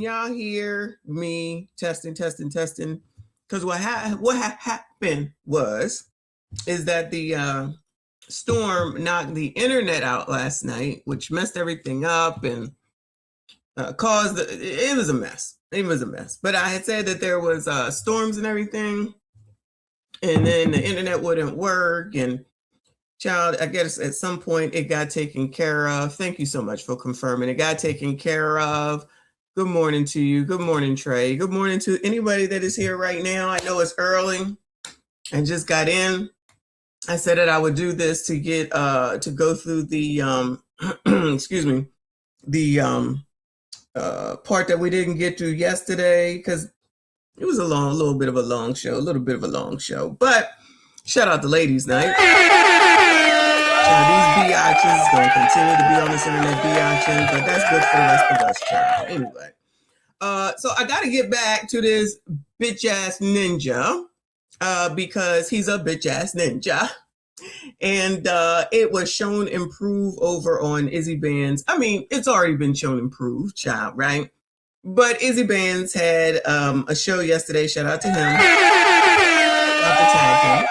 Y'all hear me testing. Because what happened is that the storm knocked the internet out last night, which messed everything up and caused it was a mess. It was a mess. But I had said that there was storms and everything, and then the internet wouldn't work. And child, I guess at some point it got taken care of. Thank you so much for confirming. It got taken care of. Good morning to you. Good morning, Trey. Good morning to anybody that is here right now. I know it's early. I just got in. I said that I would do this to get to go through the excuse me, the part that we didn't get to yesterday because it was a little bit of a long show. But shout out to ladies' night. These biatches is going to continue to be on this internet biatching, but that's good for the rest of us, child. Anyway, so I got to get back to this bitch-ass ninja because he's a bitch-ass ninja. And it was shown improve over on Izzy B.A.N's. I mean, it's already been shown improve, child, right? But Izzy B.A.N's had a show yesterday. Shout out to him. Shout out to tag him.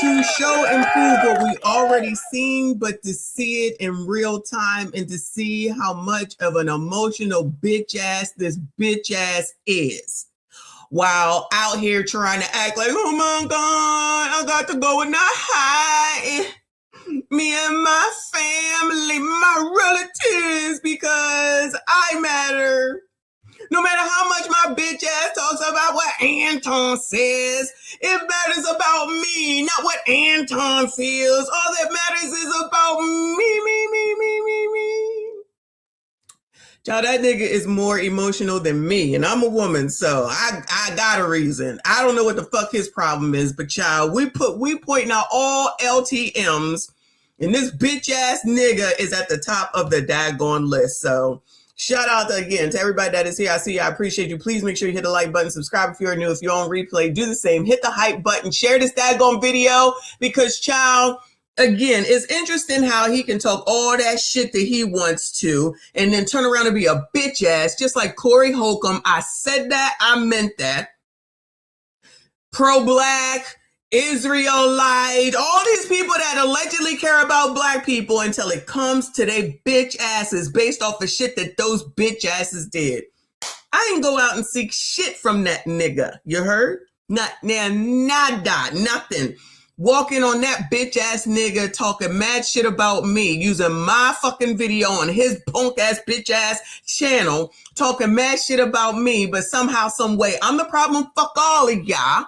To show improve what we already seen, but to see it in real time and to see how much of an emotional bitch ass this bitch ass is. While out here trying to act like, oh my God, I got to go in the high. Me and my family, my relatives, because I matter. No matter how much my bitch ass talks about what Anton says, it matters about me, not what Anton feels. All that matters is about me. Child, that nigga is more emotional than me, and I'm a woman, so I got a reason. I don't know what the fuck his problem is, but child, we pointing out all LTMs, and this bitch ass nigga is at the top of the daggone list. So shout out again to everybody that is here. I see you. I appreciate you. Please make sure you hit the like button, subscribe if you're new. If you're on replay, do the same. Hit the hype button, share this daggone video because child, again, it's interesting how he can talk all that shit that he wants to and then turn around and be a bitch ass, just like Corey Holcomb. I said that. I meant that. Pro-black, Israelite, all these people that allegedly care about black people until it comes to their bitch asses based off of shit that those bitch asses did. I didn't go out and seek shit from that nigga. You heard? Nada, nothing. Walking on that bitch ass nigga talking mad shit about me, using my fucking video on his punk ass bitch ass channel, talking mad shit about me, but somehow, some way, I'm the problem. Fuck all of y'all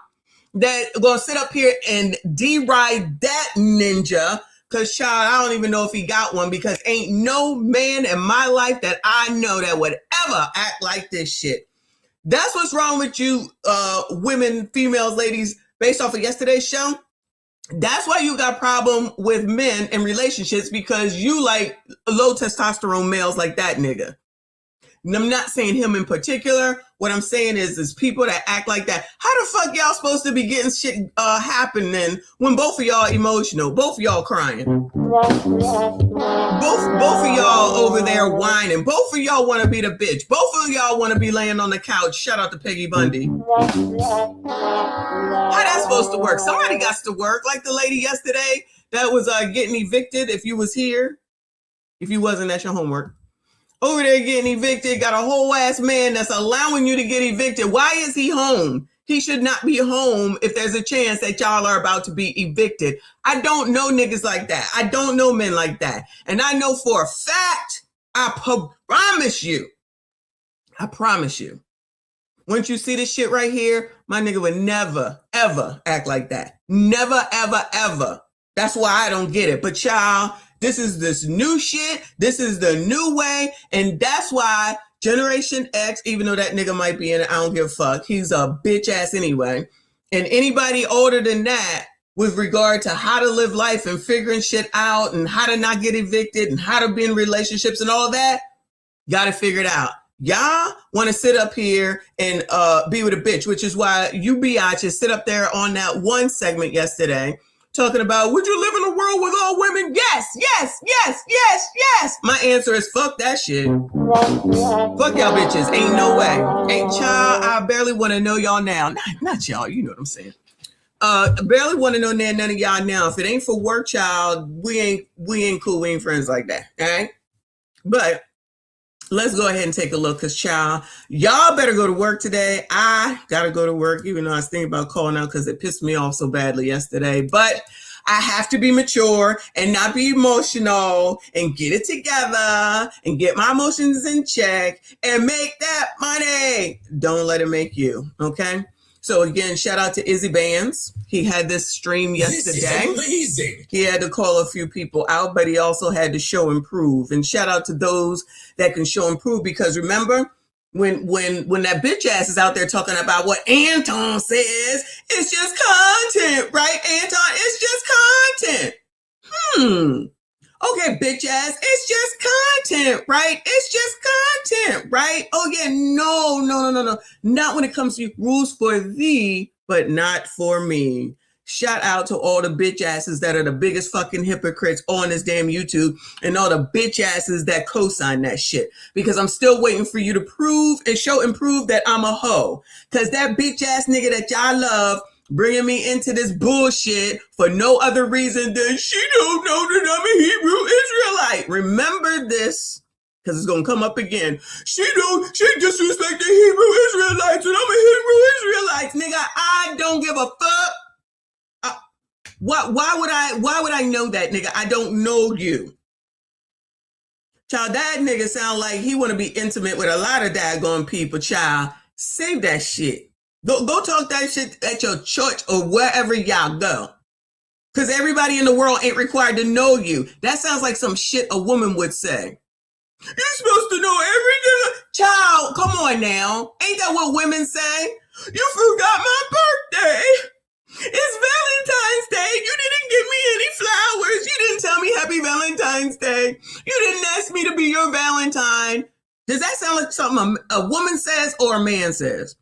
that gonna sit up here and deride that ninja. Cause child, I don't even know if he got one because ain't no man in my life that I know that would ever act like this shit. That's what's wrong with you, women, females, ladies, based off of yesterday's show. That's why you got problem with men in relationships because you like low testosterone males like that nigga. And I'm not saying him in particular. What I'm saying is people that act like that. How the fuck y'all supposed to be getting shit happening when both of y'all emotional, both of y'all crying, both of y'all over there whining, both of y'all want to be the bitch, both of y'all want to be laying on the couch. Shout out to Peggy Bundy. How that supposed to work? Somebody got to work, like the lady yesterday that was getting evicted. If you was here, if you wasn't, that's your homework. Over there getting evicted, got a whole ass man that's allowing you to get evicted. Why is he home? He should not be home if there's a chance that y'all are about to be evicted. I don't know niggas like that. I don't know men like that. And I know for a fact, I promise you, once you see this shit right here, my nigga would never, ever act like that. Never, ever, ever. That's why I don't get it. But y'all, this is this new shit. This is the new way. And that's why Generation X, even though that nigga might be in it, I don't give a fuck. He's a bitch ass anyway. And anybody older than that with regard to how to live life and figuring shit out and how to not get evicted and how to be in relationships and all that, got to figure it out. Y'all want to sit up here and be with a bitch, which is why you biatches sit up there on that one segment yesterday talking about, would you live in a world with all women? Yes, yes, yes, yes, yes. My answer is fuck that shit. Fuck y'all bitches. Ain't no way. Ain't child, I barely want to know y'all now. Not y'all, you know what I'm saying. Barely want to know none of y'all now. If it ain't for work, child, we ain't cool. We ain't friends like that. All right. But let's go ahead and take a look, because child, y'all better go to work today. I gotta go to work, even though I was thinking about calling out because it pissed me off so badly yesterday. But I have to be mature and not be emotional and get it together and get my emotions in check and make that money. Don't let it make you, okay? So again, shout out to Izzy Bands. He had this stream yesterday. This is amazing. He had to call a few people out, but he also had to show and prove. And shout out to those that can show and prove, because remember, when that bitch ass is out there talking about what Anton says, it's just content, right? Anton, it's just content. Okay, bitch ass, it's just content, right? It's just content, right? Oh yeah, no. Not when it comes to rules for thee, but not for me. Shout out to all the bitch asses that are the biggest fucking hypocrites on this damn YouTube, and all the bitch asses that co-sign that shit. Because I'm still waiting for you to prove and show and prove that I'm a hoe. Because that bitch ass nigga that y'all love bringing me into this bullshit for no other reason than she don't know that I'm a Hebrew Israelite. Remember this, because it's going to come up again. She disrespect the Hebrew Israelites, and I'm a Hebrew Israelite. Nigga, I don't give a fuck. Why would I know that, nigga? I don't know you. Child, that nigga sound like he want to be intimate with a lot of daggone people, child. Save that shit. Go talk that shit at your church or wherever y'all go. Because everybody in the world ain't required to know you. That sounds like some shit a woman would say. You're supposed to know everything. Child, come on now. Ain't that what women say? You forgot my birthday. It's Valentine's Day. You didn't give me any flowers. You didn't tell me Happy Valentine's Day. You didn't ask me to be your Valentine. Does that sound like something a woman says or a man says?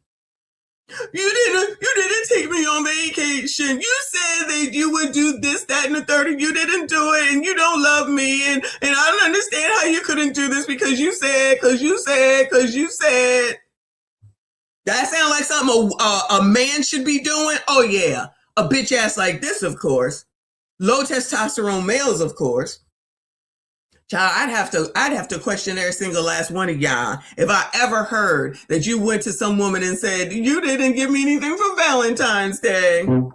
You didn't take me on vacation. You said that you would do this, that, and the third, and you didn't do it, and you don't love me, and I don't understand how you couldn't do this because you said. That sounds like something a man should be doing? Oh yeah, a bitch ass like this, of course. Low testosterone males, of course. Child, I'd have to question every single last one of y'all if I ever heard that you went to some woman and said, you didn't give me anything for Valentine's Day. You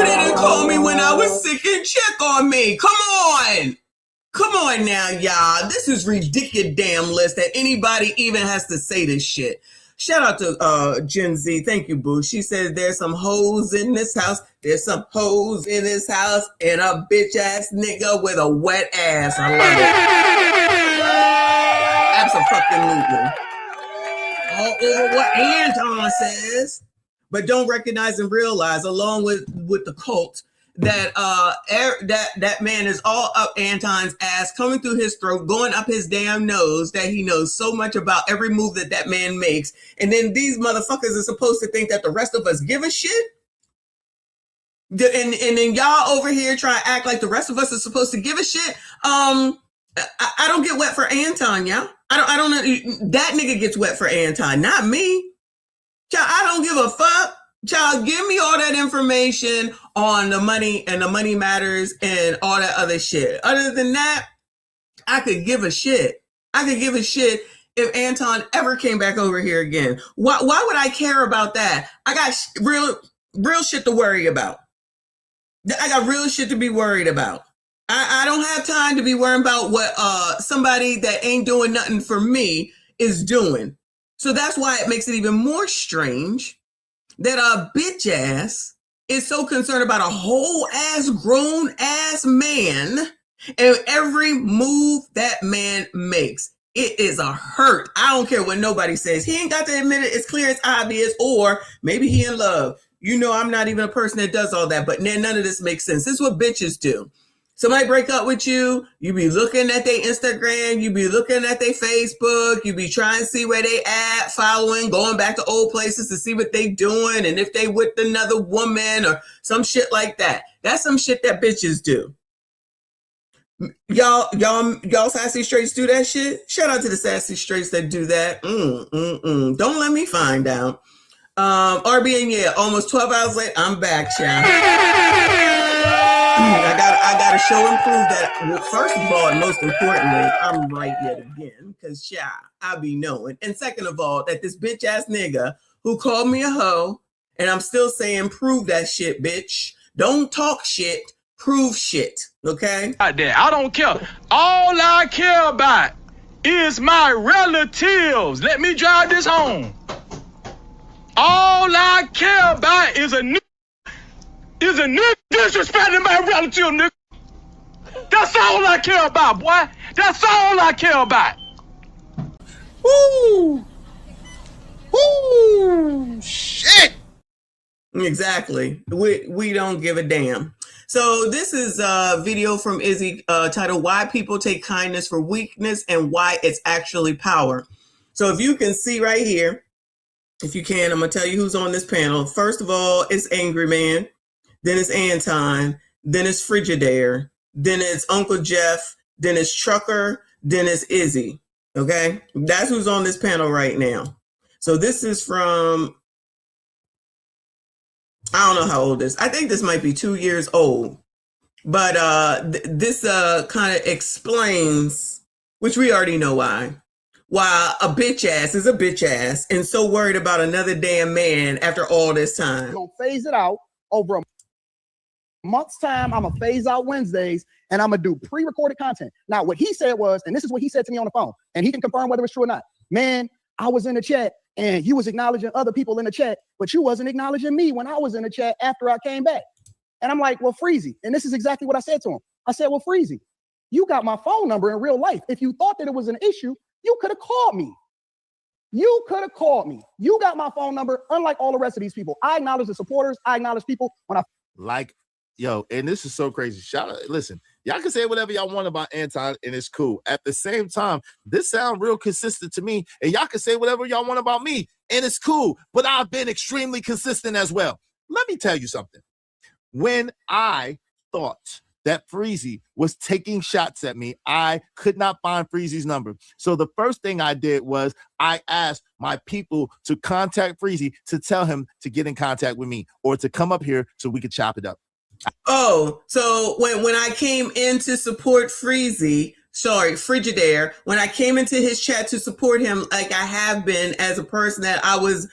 didn't call me when I was sick and check on me. Come on now, y'all. This is ridiculous damn list that anybody even has to say this shit. Shout out to Gen Z. Thank you, boo. She said there's some hoes in this house. There's some hoes in this house and a bitch ass nigga with a wet ass. I love it. Absolutely. All over what Anton says, but don't recognize and realize, along with the cult, that that man is all up Anton's ass, coming through his throat, going up his damn nose, that he knows so much about every move that man makes. And then these motherfuckers are supposed to think that the rest of us give a shit. And then y'all over here try to act like the rest of us are supposed to give a shit. I don't get wet for Anton, y'all. I don't know. That nigga gets wet for Anton, not me. Child, I don't give a fuck. Child, give me all that information on the money and the money matters and all that other shit. Other than that, I could give a shit. I could give a shit if Anton ever came back over here again. Why would I care about that? I got real shit to worry about. I got real shit to be worried about. I don't have time to be worrying about what somebody that ain't doing nothing for me is doing. So that's why it makes it even more strange that a bitch ass is so concerned about a whole ass grown ass man and every move that man makes. It is a hurt. I don't care what nobody says. He ain't got to admit it. It's clear, it's obvious, or maybe he in love. You know, I'm not even a person that does all that, but none of this makes sense. This is what bitches do. Somebody break up with you, you be looking at their Instagram, you be looking at their Facebook, you be trying to see where they at, following, going back to old places to see what they doing and if they with another woman or some shit like that. That's some shit that bitches do. Y'all sassy straights do that shit? Shout out to the sassy straights that do that. Don't let me find out. RBN, yeah, almost 12 hours later, I'm back, child. I gotta show and prove that, well, first of all, and most importantly, I'm right yet again, because I be knowing. And second of all, that this bitch ass nigga who called me a hoe, and I'm still saying, prove that shit, bitch. Don't talk shit, prove shit, okay? I don't care. All I care about is my relatives. Let me drive this home. All I care about is a nigga disrespecting my relative, nigga. That's all I care about, boy. That's all I care about. Woo! Woo! Shit! Exactly. We don't give a damn. So this is a video from Izzy titled Why People Take Kindness for Weakness and Why It's Actually Power. So if you can see right here, if you can, I'm going to tell you who's on this panel. First of all, it's Angry Man. Then it's Anton. Then it's Frigidaire. Then it's Uncle Jeff. Then it's Trucker. Then it's Izzy. Okay? That's who's on this panel right now. So this is from, I don't know how old this is. I think this might be 2 years old. But this kind of explains, which we already know why a bitch ass is a bitch ass and so worried about another damn man after all this time. I'm going to phase it out over a month's time. I'm going to phase out Wednesdays and I'm going to do pre-recorded content. Now, what he said was, and this is what he said to me on the phone, and he can confirm whether it's true or not. Man, I was in the chat and you was acknowledging other people in the chat, but you wasn't acknowledging me when I was in the chat after I came back. And I'm like, well, Freezy. And this is exactly what I said to him. I said, well, Freezy, you got my phone number in real life. If you thought that it was an issue, you could have called me. You could have called me. You got my phone number, unlike all the rest of these people. I acknowledge the supporters. I acknowledge people when I like, yo, and this is so crazy. Shout out, listen, y'all can say whatever y'all want about Anton, and it's cool. At the same time, this sounds real consistent to me, and y'all can say whatever y'all want about me, and it's cool. But I've been extremely consistent as well. Let me tell you something. When I thought that Freezy was taking shots at me, I could not find Freezy's number. So the first thing I did was I asked my people to contact Freezy to tell him to get in contact with me or to come up here so we could chop it up. Oh, so when I came in to support Frigidaire, when I came into his chat to support him, like I have been as a person that I was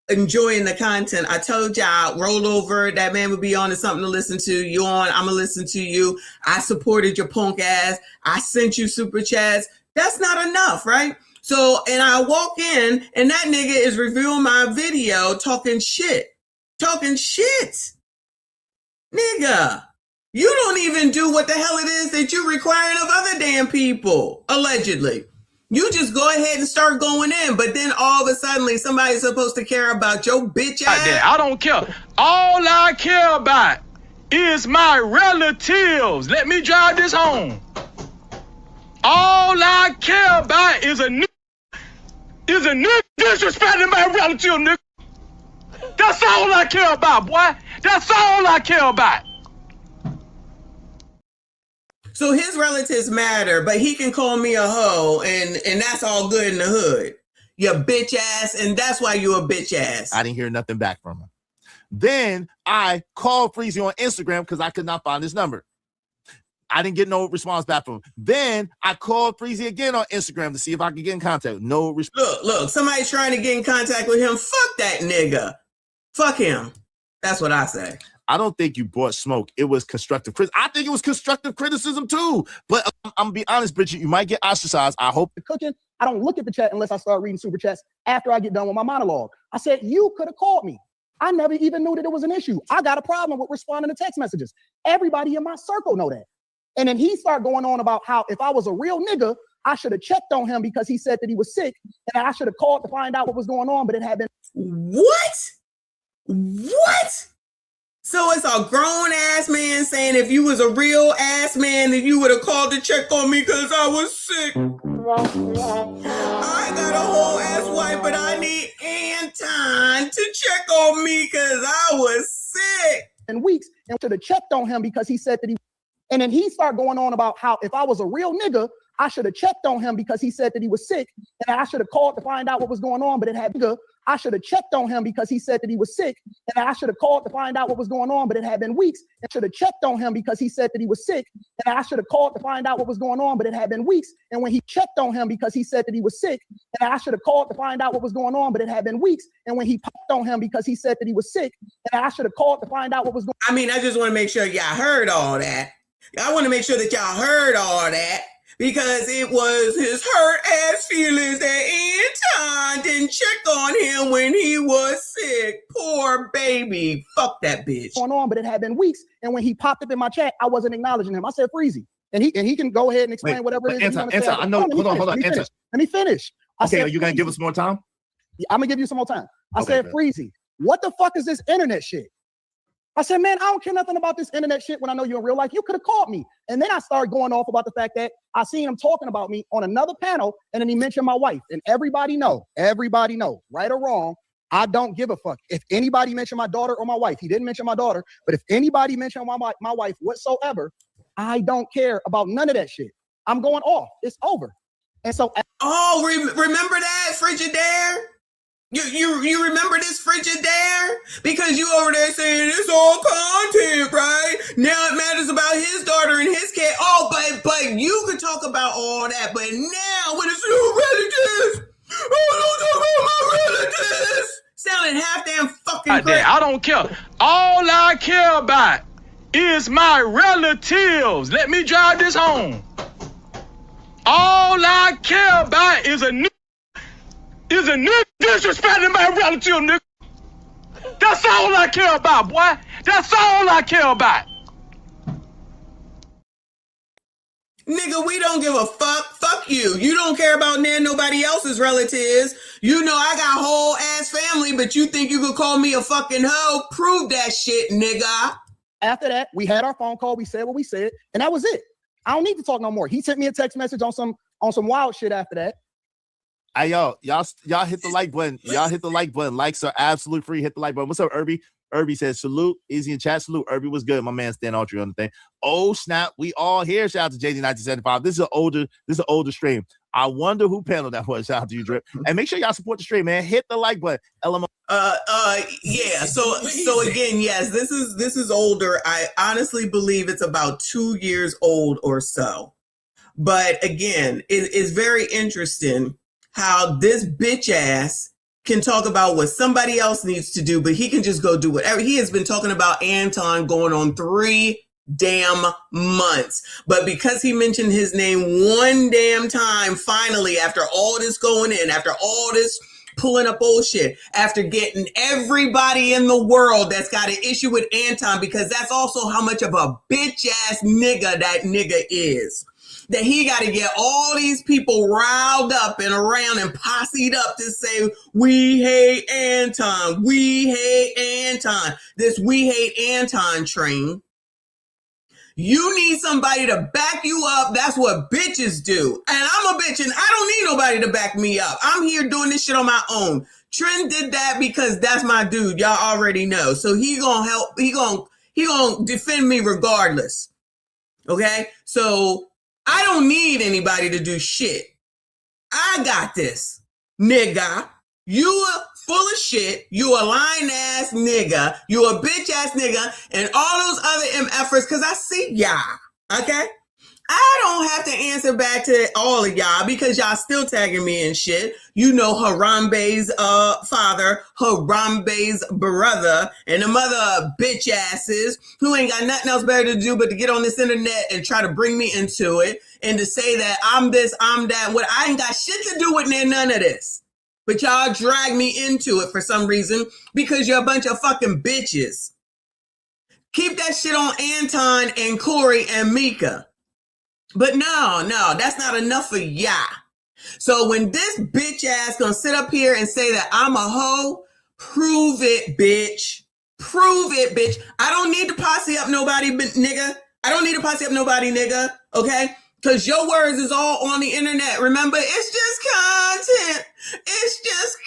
enjoying the content. I told y'all, roll over, that man would be on to something to listen to. You on, I'm gonna listen to you. I supported your punk ass. I sent you super chats. That's not enough, right? So, and I walk in and that nigga is reviewing my video talking shit. Nigga, you don't even do what the hell it is that you're requiring of other damn people, allegedly. You just go ahead and start going in, but then all of a sudden somebody's supposed to care about your bitch ass. I don't care. All I care about is my relatives. Let me drive this home. All I care about is a nigga disrespecting my relative, nigga. That's all I care about, boy. That's all I care about. So his relatives matter, but he can call me a hoe, and that's all good in the hood. You bitch ass, and that's why you a bitch ass. I didn't hear nothing back from him. Then I called Freezy on Instagram because I could not find his number. I didn't get no response back from him. Then I called Freezy again on Instagram to see if I could get in contact. No response. Look, somebody's trying to get in contact with him. Fuck that nigga. Fuck him. That's what I say. I don't think you brought smoke. It was constructive criticism. I think it was constructive criticism too. But I'm gonna be honest, Bridget, you might get ostracized. I hope. cooking, I don't look at the chat unless I start reading super chats after I get done with my monologue. I said, you could have called me. I never even knew that it was an issue. I got a problem with responding to text messages. Everybody in my circle know that. And then he started going on about how if I was a real nigga, I should have checked on him because he said that he was sick and I should have called to find out what was going on, but it had been. What? So it's a grown ass man saying if you was a real ass man, then you would have called to check on me because I was sick. I got a whole ass wife, but I need Anton to check on me because I was sick. In weeks, and should have checked on him because he said that he. And then he started going on about how if I was a real nigga, I should have checked on him because he said that he was sick, and I should have called to find out what was going on, but it had nigga. I should have checked on him because he said that he was sick, and I should have called to find out what was going on, but it had been weeks. And should have checked on him because he said that he was sick, and I should have called to find out what was going on, but it had been weeks. And when he checked on him because he said that he was sick, and I should have called to find out what was going on, but it had been weeks. And when he popped on him because he said that he was sick, and I should have called to find out what was going on. I mean, I just want to make sure y'all heard all that. I want to make sure that y'all heard all that. Because it was his hurt ass feelings that Anton didn't check on him when he was sick. Poor baby. Fuck that bitch. Going on, but it had been weeks. And when he popped up in my chat, I wasn't acknowledging him. I said Freezy. And he can go ahead and explain whatever it is. Anton, I know. Hold on. Let me finish. Okay, are you gonna give us more time? Yeah, I'm gonna give you some more time. I said, Freezy, what the fuck is this internet shit? I said, man, I don't care nothing about this internet shit when I know you in real life. You could have called me. And then I started going off about the fact that I seen him talking about me on another panel, and then he mentioned my wife. And everybody know, right or wrong, I don't give a fuck. If anybody mentioned my daughter or my wife, he didn't mention my daughter, but if anybody mentioned my wife whatsoever, I don't care about none of that shit. I'm going off. It's over. And so, remember that, Frigidaire? You remember this Frigidaire? Because you over there saying it's all content, right? Now it matters about his daughter and his kid. Oh, but you could talk about all that. But now when it's your relatives, don't talk about my relatives. Sounding half damn fucking crazy. I don't care. All I care about is my relatives. Let me drive this home. All I care about is a nigga disrespecting my relative, nigga. That's all I care about, boy. That's all I care about. Nigga, we don't give a fuck. Fuck you. You don't care about nobody else's relatives. You know I got whole ass family, but you think you could call me a fucking hoe? Prove that shit, nigga. After that, we had our phone call. We said what we said, and that was it. I don't need to talk no more. He sent me a text message on some wild shit after that. Hey, y'all hit the like button. Y'all hit the like button. Likes are absolutely free. Hit the like button. What's up, Irby? Irby says, salute. Easy in chat. Salute. Irby was good. My man Stan Autry on the thing. Oh, snap. We all here. Shout out to JD1975. This is an older stream. I wonder who panel that was. Shout out to you, Drip. And make sure y'all support the stream, man. Hit the like button. LMO. Yeah. So again, yes, this is older. I honestly believe it's about 2 years old or so. But again, it is very interesting how this bitch ass can talk about what somebody else needs to do, but he can just go do whatever. He has been talking about Anton going on 3 damn months. But because he mentioned his name one damn time, finally, after all this going in, after all this pulling up bullshit, after getting everybody in the world that's got an issue with Anton, because that's also how much of a bitch ass nigga that nigga is. That he got to get all these people riled up and around and posseed up to say, we hate Anton, we hate Anton. This we hate Anton train. You need somebody to back you up. That's what bitches do. And I'm a bitch and I don't need nobody to back me up. I'm here doing this shit on my own. Trent did that because that's my dude. Y'all already know. So he gonna help. He gonna defend me regardless. Okay? So I don't need anybody to do shit. I got this, nigga. You full of shit. You a lying ass nigga. You a bitch ass nigga. And all those other MFers, because I see y'all. Okay? I don't have to answer back to all of y'all because y'all still tagging me and shit. You know Harambe's father, Harambe's brother, and the mother bitch asses who ain't got nothing else better to do but to get on this internet and try to bring me into it and to say that I'm this, I'm that. What I ain't got shit to do with none of this. But y'all drag me into it for some reason because you're a bunch of fucking bitches. Keep that shit on Anton and Corey and Mika. But no, that's not enough for y'all. So when this bitch ass gonna sit up here and say that I'm a hoe, prove it, bitch. Prove it, bitch. I don't need to posse up nobody, nigga. I don't need to posse up nobody, nigga. Okay? Because your words is all on the internet. Remember, it's just content. It's just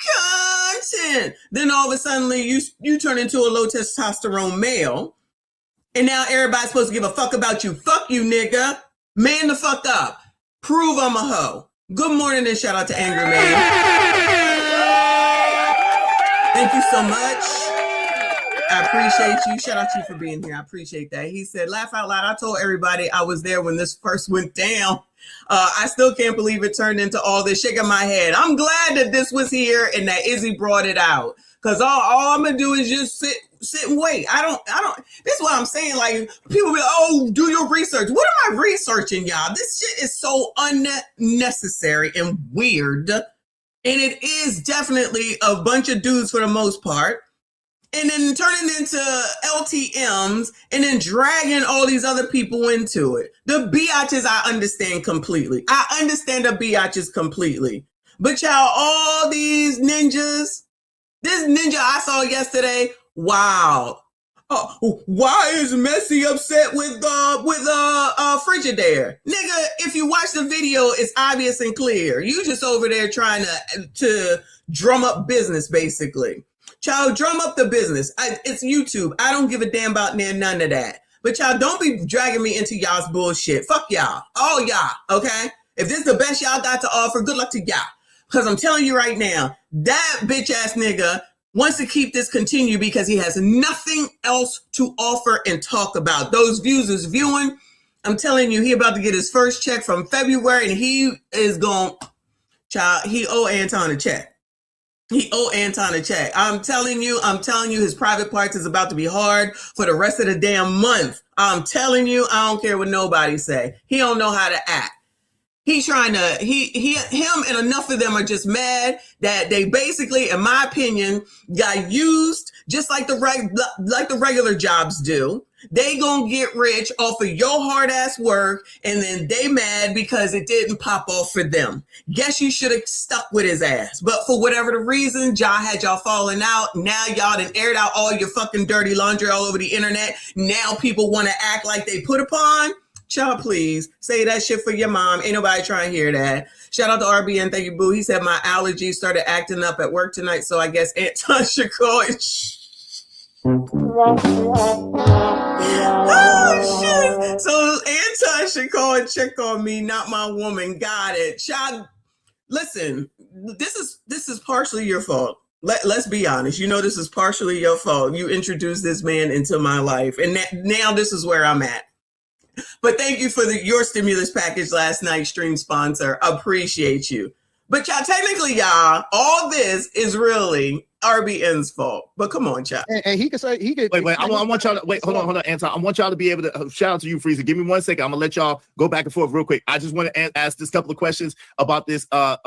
content. Then all of a sudden, you turn into a low testosterone male. And now everybody's supposed to give a fuck about you. Fuck you, nigga. Man the fuck up. Prove I'm a hoe. Good morning and shout out to Angry Man. Thank you so much. I appreciate you. Shout out to you for being here. I appreciate that. He said, laugh out loud. I told everybody I was there when this first went down. I still can't believe it turned into all this, shaking my head. I'm glad that this was here and that Izzy brought it out. Because all I'm going to do is just sit and wait. I don't, this is what I'm saying. Like, people be like, oh, do your research. What am I researching, y'all? This shit is so unnecessary and weird. And it is definitely a bunch of dudes for the most part. And then turning into LTMs and then dragging all these other people into it. The biatches I understand completely. I understand the biatches completely. But y'all, all these ninjas, this ninja I saw yesterday, wow. Why is Messi upset with Frigidaire? Nigga, if you watch the video, it's obvious and clear. You just over there trying to drum up business, basically. Child, drum up the business. It's YouTube. I don't give a damn about none of that. But y'all, don't be dragging me into y'all's bullshit. Fuck y'all. All y'all, okay? If this is the best y'all got to offer, good luck to y'all. Because I'm telling you right now, that bitch-ass nigga wants to keep this continue because he has nothing else to offer and talk about. Those views is viewing. I'm telling you, he about to get his first check from February, and he is going, child, he owe Anton a check. He owe Anton a check. I'm telling you, his private parts is about to be hard for the rest of the damn month. I'm telling you, I don't care what nobody say. He don't know how to act. He's trying to, him and enough of them are just mad that they basically, in my opinion, got used just like the regular jobs do. They gonna get rich off of your hard ass work, and then they mad because it didn't pop off for them. Guess you should have stuck with his ass. But for whatever the reason, y'all had y'all falling out. Now y'all done aired out all your fucking dirty laundry all over the internet. Now people want to act like they put upon. Child, please say that shit for your mom. Ain't nobody trying to hear that. Shout out to RBN. Thank you, boo. He said my allergies started acting up at work tonight, so I guess Anton should call it. Oh shit! So Anton should call and check on me, not my woman. Got it, child. Listen, this is partially your fault. Let's be honest. You know this is partially your fault. You introduced this man into my life, and now this is where I'm at. But thank you for your stimulus package last night, stream sponsor. Appreciate you. But y'all, technically, y'all, all this is really RBN's fault. But come on, y'all. And he could say, Wait. I want y'all to, hold on, Anton. I want y'all to be able to, shout out to you, Freezer. Give me 1 second. I'm going to let y'all go back and forth real quick. I just want to ask this couple of questions about this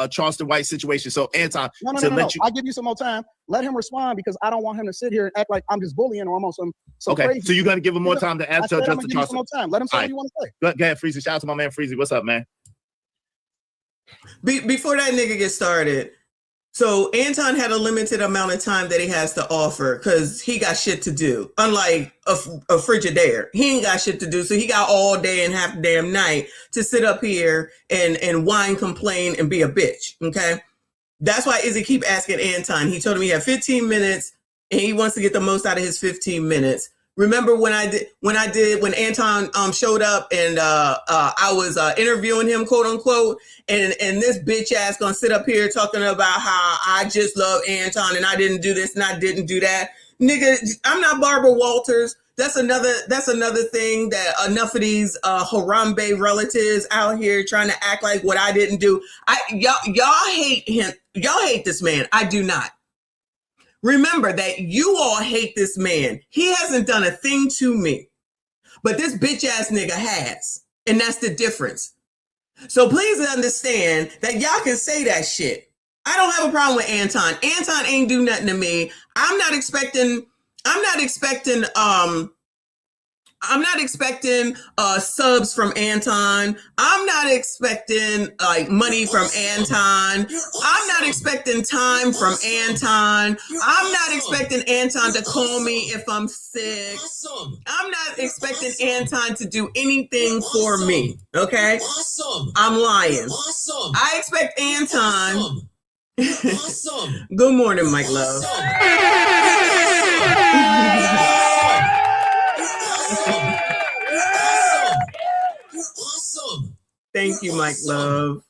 Charleston White situation. So, Anton, no. I'll give you some more time. Let him respond because I don't want him to sit here and act like I'm just bullying or I'm on some okay, crazy. So you're going to give him more time to answer Justin Charleston. More time. Let him say what you want to say. Go ahead, Freezer. Shout out to my man, Freezer. What's up, man? Before that nigga gets started, so Anton had a limited amount of time that he has to offer because he got shit to do. Unlike a Frigidaire, he ain't got shit to do, so he got all day and half the damn night to sit up here and whine, complain, and be a bitch. Okay, that's why Izzy keep asking Anton. He told him he had 15 minutes and he wants to get the most out of his 15 minutes. Remember when Anton showed up and I was interviewing him, quote unquote, and this bitch ass gonna sit up here talking about how I just love Anton and I didn't do this and I didn't do that. Nigga, I'm not Barbara Walters. That's another thing that enough of these Harambe relatives out here trying to act like what I didn't do. Y'all hate him. Y'all hate this man. I do not. Remember that you all hate this man. He hasn't done a thing to me, but this bitch ass nigga has. And that's the difference. So please understand that y'all can say that shit. I don't have a problem with Anton. Anton ain't do nothing to me. I'm not expecting I'm not expecting subs from Anton. I'm not expecting like money from Anton. I'm not expecting time from Anton. I'm not expecting Anton to call me if I'm sick. I'm not expecting Anton to do anything for me. Okay? I'm lying. I expect Anton. Good morning, Mike Love. Thank you, Mike Love.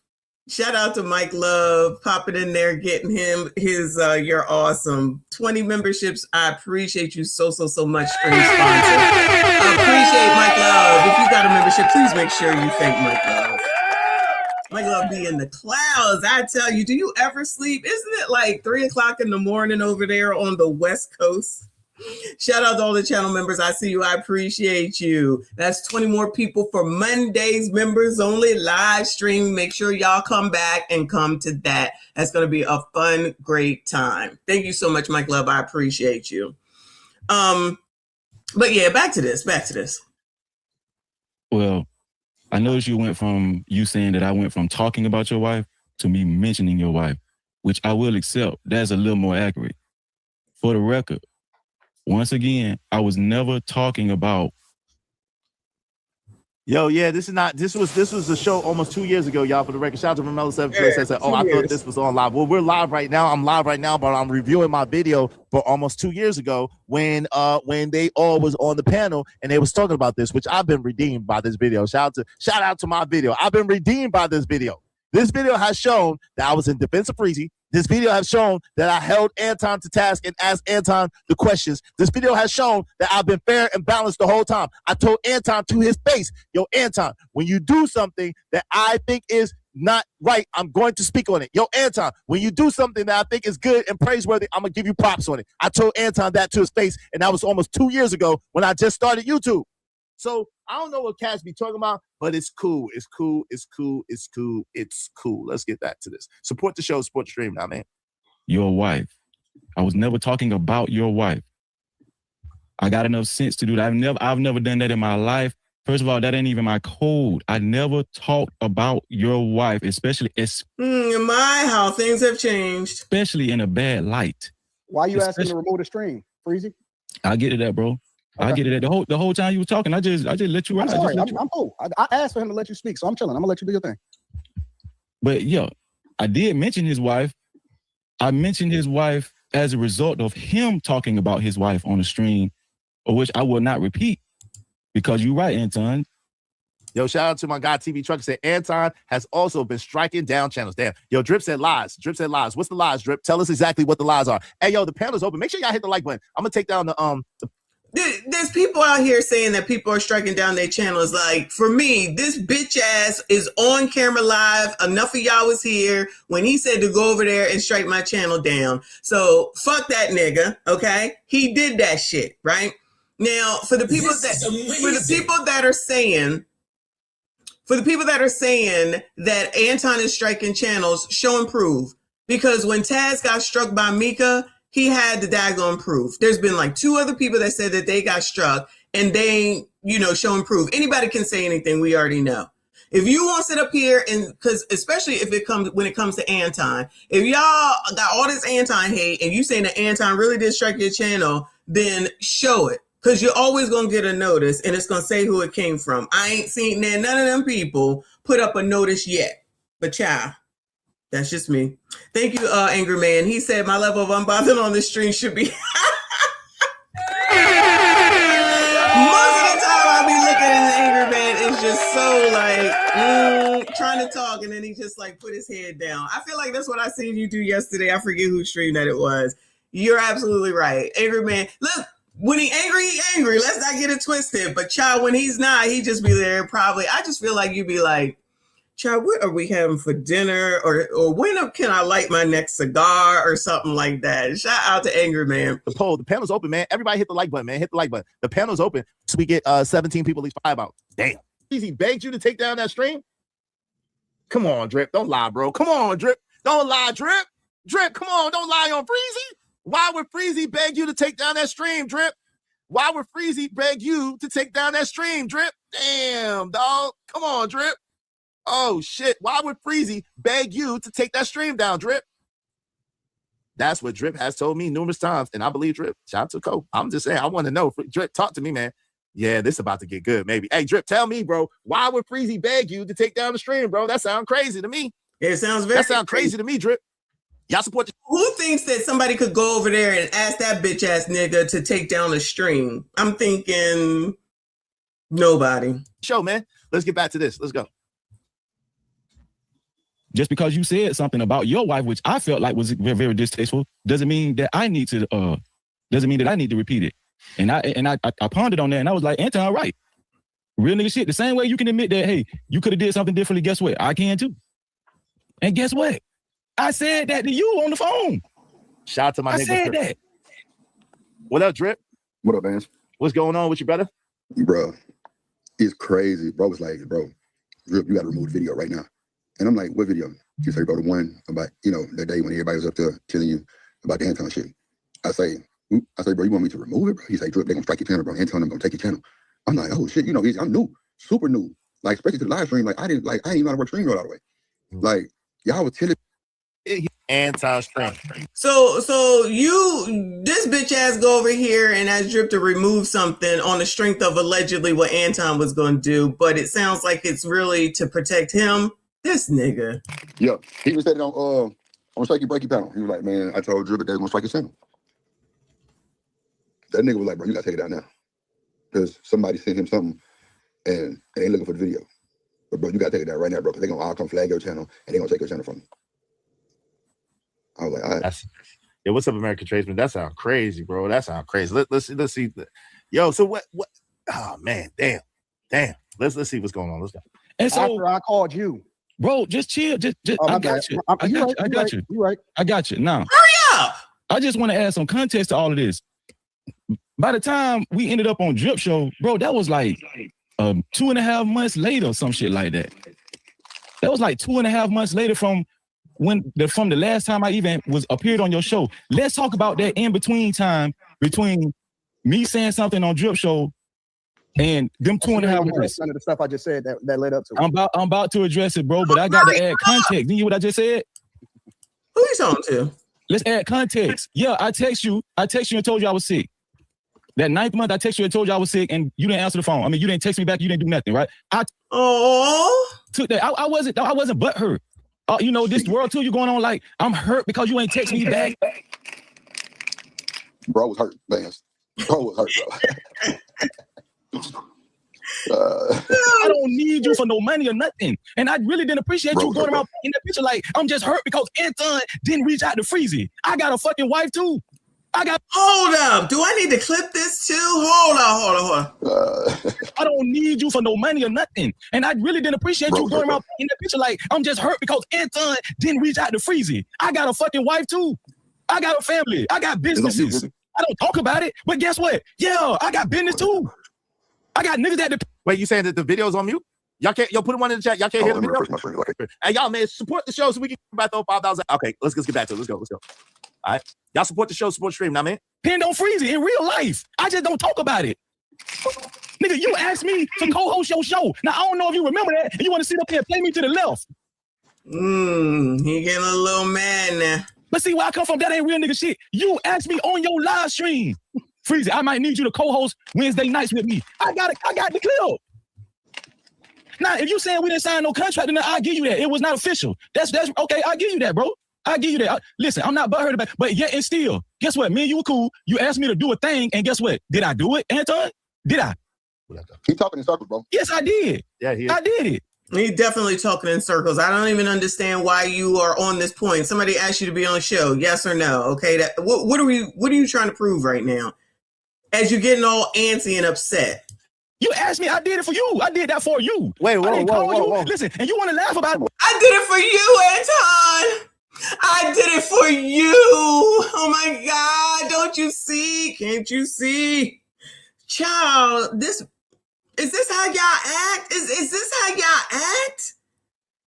Shout out to Mike Love, popping in there, getting him his you're awesome 20 memberships. I appreciate you so much, stream sponsor. I appreciate Mike Love. If you got a membership, please make sure you thank Mike Love. Mike Love be in the clouds. I tell you, do you ever sleep? Isn't it like 3 o'clock in the morning over there on the West Coast? Shout out to all the channel members. I see you. I appreciate you. That's 20 more people for Monday's members only live stream. Make sure y'all come back and come to that. That's going to be a fun, great time. Thank you so much, Mike Love. I appreciate you. But yeah, back to this. Well, I noticed you went from you saying that I went from talking about your wife to me mentioning your wife, which I will accept. That's a little more accurate. For the record, once again, I was never talking about. Yo, yeah, this was a show almost 2 years ago, y'all. For the record, shout out to Ramelo 7 Yeah, said, "Oh, I thought this was on live." Well, we're live right now. I'm live right now, but I'm reviewing my video for almost 2 years ago when they all was on the panel and they was talking about this, which I've been redeemed by this video. Shout out to my video. I've been redeemed by this video. This video has shown that I was in defense of Freezy. This video has shown that I held Anton to task and asked Anton the questions. This video has shown that I've been fair and balanced the whole time. I told Anton to his face, yo, Anton, when you do something that I think is not right, I'm going to speak on it. Yo, Anton, when you do something that I think is good and praiseworthy, I'm going to give you props on it. I told Anton that to his face, and that was almost 2 years ago when I just started YouTube. So I don't know what cats be talking about, but it's cool. It's cool. Let's get back to this. Support the show, support the stream now, man. Your wife. I was never talking about your wife. I got enough sense to do that. I've never done that in my life. First of all, that ain't even my code. I never talked about your wife, especially how things have changed. Especially in a bad light. Why are you asking to remove the stream, Freezy? I get it, that, bro. Okay. I get it. The whole time you were talking, I just let you ride. I'm sorry. I'm cool. I asked for him to let you speak, so I'm chilling. I'm gonna let you do your thing. But yeah, I did mention his wife. I mentioned his wife as a result of him talking about his wife on the stream, of which I will not repeat because you're right, Anton. Yo, shout out to my guy TV Trucker said Anton has also been striking down channels. Damn. Yo, Drip said lies. What's the lies, Drip? Tell us exactly what the lies are. Hey, yo, the panel's open. Make sure y'all hit the like button. I'm gonna take down the There's people out here saying that people are striking down their channels. Like, for me, this bitch ass is on camera live. Enough of y'all was here when he said to go over there and strike my channel down. So fuck that nigga, okay? He did that shit, right? Now, for the people that are saying that Anton is striking channels, show and prove. Because when Taz got struck by Mika, he had the daggone proof. There's been like 2 other people that said that they got struck and they, show and prove. Anybody can say anything. We already know. If you want to sit up here and because especially when it comes to Anton, if y'all got all this Anton hate and you saying that Anton really did strike your channel, then show it. Because you're always going to get a notice and it's going to say who it came from. I ain't seen none of them people put up a notice yet. But child. That's just me. Thank you, Angry Man. He said my level of unbothered on this stream should be. Most of the time I be looking at the Angry Man. It's just so like trying to talk, and then he just like put his head down. I feel like that's what I seen you do yesterday. I forget whose stream that it was. You're absolutely right, Angry Man. Look, when he angry. Let's not get it twisted. But child, when he's not, he just be there. Probably. I just feel like you'd be like, child, what are we having for dinner? Or when can I light my next cigar or something like that? Shout out to Angry Man. The panel's open, man. Everybody hit the like button, man. Hit the like button. The panel's open. So we get 17 people, at least 5 out. Damn. He begged you to take down that stream? Come on, Drip. Don't lie, bro. Come on, Drip. Don't lie, Drip. Drip, come on. Don't lie on Freezy. Why would Freezy beg you to take down that stream, Drip? Why would Freezy beg you to take down that stream, Drip? Damn, dog. Come on, Drip. Oh, shit. Why would Freezy beg you to take that stream down, Drip? That's what Drip has told me numerous times, and I believe Drip. Shout out to Cole. I'm just saying, I want to know. Drip, talk to me, man. Yeah, this is about to get good, maybe. Hey, Drip, tell me, bro, why would Freezy beg you to take down the stream, bro? That sounds crazy to me. It sounds very crazy to me, Drip. Y'all support the Who thinks that somebody could go over there and ask that bitch ass nigga to take down the stream? I'm thinking nobody. show, man. Let's get back to this. Let's go. Just because you said something about your wife, which I felt like was very, very distasteful, doesn't mean that I need to repeat it. And I pondered on that, and I was like, Anton, right. Real nigga shit. The same way you can admit that, hey, you could have did something differently, guess what? I can too. And guess what? I said that to you on the phone. Shout out to my nigga. I said Drip. that. What up, Drip? What up, man? What's going on with you, brother? Bro, it's crazy. Bro was like, bro, Drip, you got to remove the video right now. And I'm like, what video? He said, bro, the one about, that day when everybody was up there telling you about the Anton shit. I say, bro, you want me to remove it, bro? He's like, Drip, they're going to strike your channel, bro. Anton, I'm going to take your channel. I'm like, oh, shit, I'm new, super new. Like, especially to the live stream, I didn't even know how to work stream all the way. Like, y'all was telling Anton stream. So this bitch ass go over here and ask Drip to remove something on the strength of allegedly what Anton was going to do, but it sounds like it's really to protect him. This nigga. Yeah, he was saying on Strike Your Breaky panel. He was like, man, I told Drip that they're going to strike his channel. That nigga was like, bro, you got to take it down now. Because somebody sent him something and they ain't looking for the video. But bro, you got to take it down right now, bro, because they're going to all come flag your channel and they're going to take your channel from you. I was like, all right. Yeah, what's up, American Tradesman? That sounds crazy, bro. That sounds crazy. Let's see. Yo, so what? Oh man, damn. Let's see what's going on. Let's go. And so After I called you, bro, just chill. Just I got you. I got you. You right. I got you. Now, Hurry up. I just want to add some context to all of this. By the time we ended up on Drip Show, bro, that was like 2.5 months later, some shit like that. That was like 2.5 months later from the last time I even appeared on your show. Let's talk about that in between time between me saying something on Drip Show and them 2.5 months. None of the stuff I just said that led up to it. I'm about to address it, bro, but I got to add context. You hear what I just said? Who you talking to? Let's add context. Yeah, I text you and told you I was sick. That 9th month, I text you and told you I was sick, and you didn't answer the phone. I mean, you didn't text me back. You didn't do nothing, right? I took that. I wasn't butthurt. This world tour you going on like, I'm hurt because you ain't text me back. Bro was hurt, man. Bro was hurt, bro. I don't need you for no money or nothing. And I really didn't appreciate you going around in that picture like, I'm just hurt because Anton didn't reach out to Freezy. I got a fucking wife too. Hold up. Do I need to clip this too? Hold on. I don't need you for no money or nothing. And I really didn't appreciate you going around in that picture like, I'm just hurt because Anton didn't reach out to Freezy. I got a fucking wife too. I got a family. I got businesses. I don't talk about it, but guess what? Yeah, I got business too. I got niggas that... Wait, you saying that the video's on mute? Y'all can't, put one in the chat. Y'all can't hear the video? Hey, y'all, man, support the show so we can get back to 5,000. Okay, let's get back to it. Let's go. All right. Y'all support the show, support the stream. Now, man. Pinned on Freezy in real life. I just don't talk about it. Nigga, you asked me to co-host your show. Now, I don't know if you remember that, and you want to sit up here and play me to the left. He getting a little mad now. But see, where I come from, that ain't real nigga shit. You asked me on your live stream. Freezy, I might need you to co-host Wednesday nights with me. I got the clip. Now, if you saying we didn't sign no contract, then I'll give you that. It was not official. That's okay. I'll give you that, bro. I'll give you that. Listen, I'm not butthurt about it, but yet and still, guess what? Me and you were cool. You asked me to do a thing, and guess what? Did I do it, Anton? Did I? He talking in circles, bro. Yes, I did. Yeah, I did it. He's definitely talking in circles. I don't even understand why you are on this point. Somebody asked you to be on the show, yes or no? Okay, what are you trying to prove right now? As you're getting all antsy and upset. You asked me, I did it for you. I did that for you. Wait, whoa. Listen, and you want to laugh about it. I did it for you, Anton. I did it for you. Oh my God. Don't you see? Can't you see? Child, is this how y'all act? Is this how y'all act?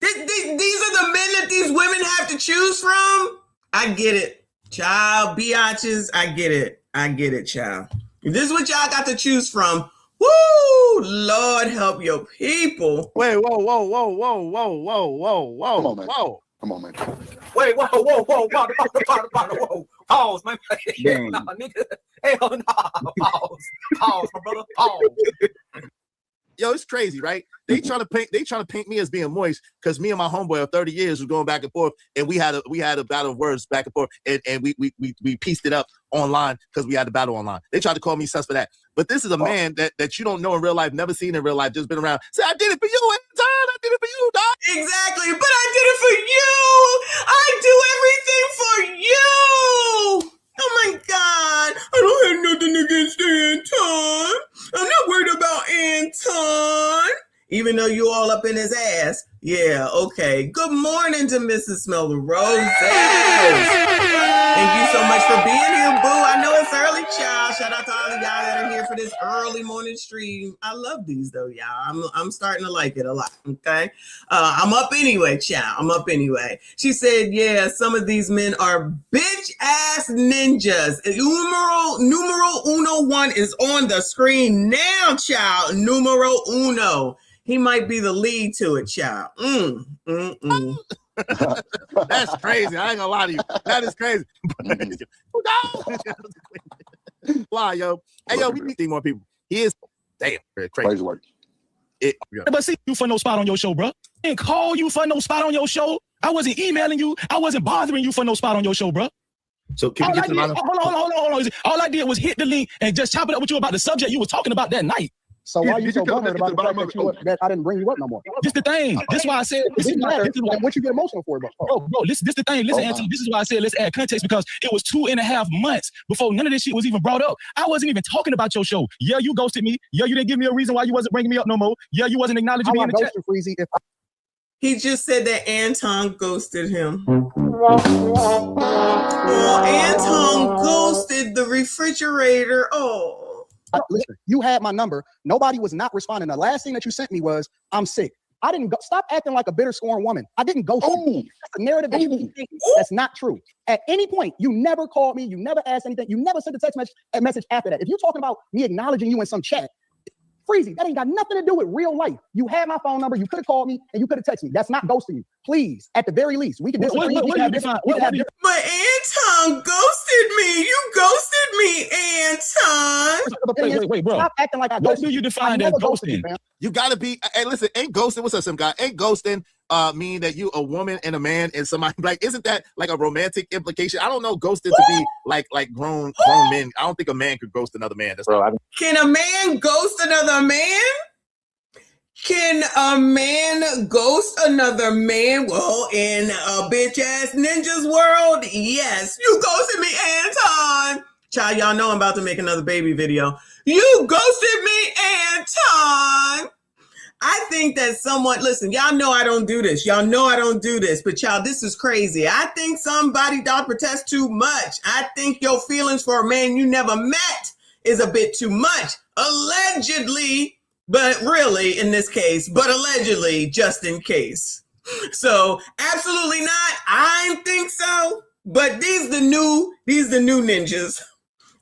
These are the men that these women have to choose from? I get it. Child, biatches, I get it, child. This is what y'all got to choose from. Woo! Lord help your people. Wait, whoa. Come on, man. Whoa. Come on, man. Wait, whoa. Pause, man. Damn. Nah, nigga. Hell no. Pause, my brother. Pause. Yo, it's crazy, right? They trying to paint me as being moist because me and my homeboy of 30 years was going back and forth, and we had a battle of words back and forth, and we pieced it up online because we had the battle online. They tried to call me sus for that. But this is a man that you don't know in real life, never seen in real life, just been around. Say, I did it for you, Anton. I did it for you, dog. Exactly, but I did it for you. I do everything for you. Oh my God. I don't have nothing against Anton. I'm not worried about Anton. Even though you all up in his ass. Yeah, okay. Good morning to Mrs. Smell the Roses. Thank you so much for being here, boo. I know it's early, child. Shout out to all of y'all that are here for this early morning stream. I love these though, y'all. I'm starting to like it a lot, okay? I'm up anyway, child. I'm up anyway. She said, yeah, some of these men are bitch-ass ninjas. Numero uno one is on the screen now, child. Numero uno. He might be the lead to it, child. That's crazy. I ain't gonna lie to you. That is crazy. Lie, yo. Hey, yo, we need more people. He is damn crazy. Crazy work. But see you for no spot on your show, bro. I didn't call you for no spot on your show. I wasn't emailing you. I wasn't bothering you for no spot on your show, bro. So can we get to the bottom? Hold on. All I did was hit the link and just chop it up with you about the subject you were talking about that night. So why are you so bummed about the fact that I didn't bring you up no more? This the thing. This is why I said. This is why, what you get emotional for, bro? This the thing. Listen, Anton. This is why I said let's add context because it was 2.5 months before none of this shit was even brought up. I wasn't even talking about your show. Yeah, you ghosted me. Yeah, you didn't give me a reason why you wasn't bringing me up no more. Yeah, you wasn't acknowledging me in the chat. He just said that Anton ghosted him. Oh, Anton ghosted the refrigerator. Oh. Listen, you had my number. Nobody was not responding. The last thing that you sent me was, I'm sick. I didn't go. Stop acting like a bitter scorned woman. I didn't ghost you. That's a narrative that you think that's not true. At any point, you never called me. You never asked anything. You never sent a text message after that. If you're talking about me acknowledging you in some chat, Freezy, that ain't got nothing to do with real life. You had my phone number. You could have called me and you could have texted me. That's not ghosting you. Please, at the very least, we can disagree. But Anton ghosted me. You ghosted me, Anton. Wait, bro. Stop acting like I ghosted. What do you define as ghosting? You gotta be. Hey, listen, ain't ghosting. What's up, some guy? Ain't ghosting mean that you a woman and a man and somebody like? Isn't that like a romantic implication? I don't know ghosting to be like grown men. I don't think a man could ghost another man. That's Can a man ghost another man? Can a man ghost another man? Well, in a bitch-ass ninja's world, yes. You ghosted me, Anton. Child, y'all know I'm about to make another baby video. You ghosted me, Anton. I think that someone, listen, y'all know I don't do this. Y'all know I don't do this, but y'all, this is crazy. I think somebody don't protest too much. I think your feelings for a man you never met is a bit too much. Allegedly, but really in this case, but allegedly just in case. So absolutely not. I don't think so. But these the new ninjas.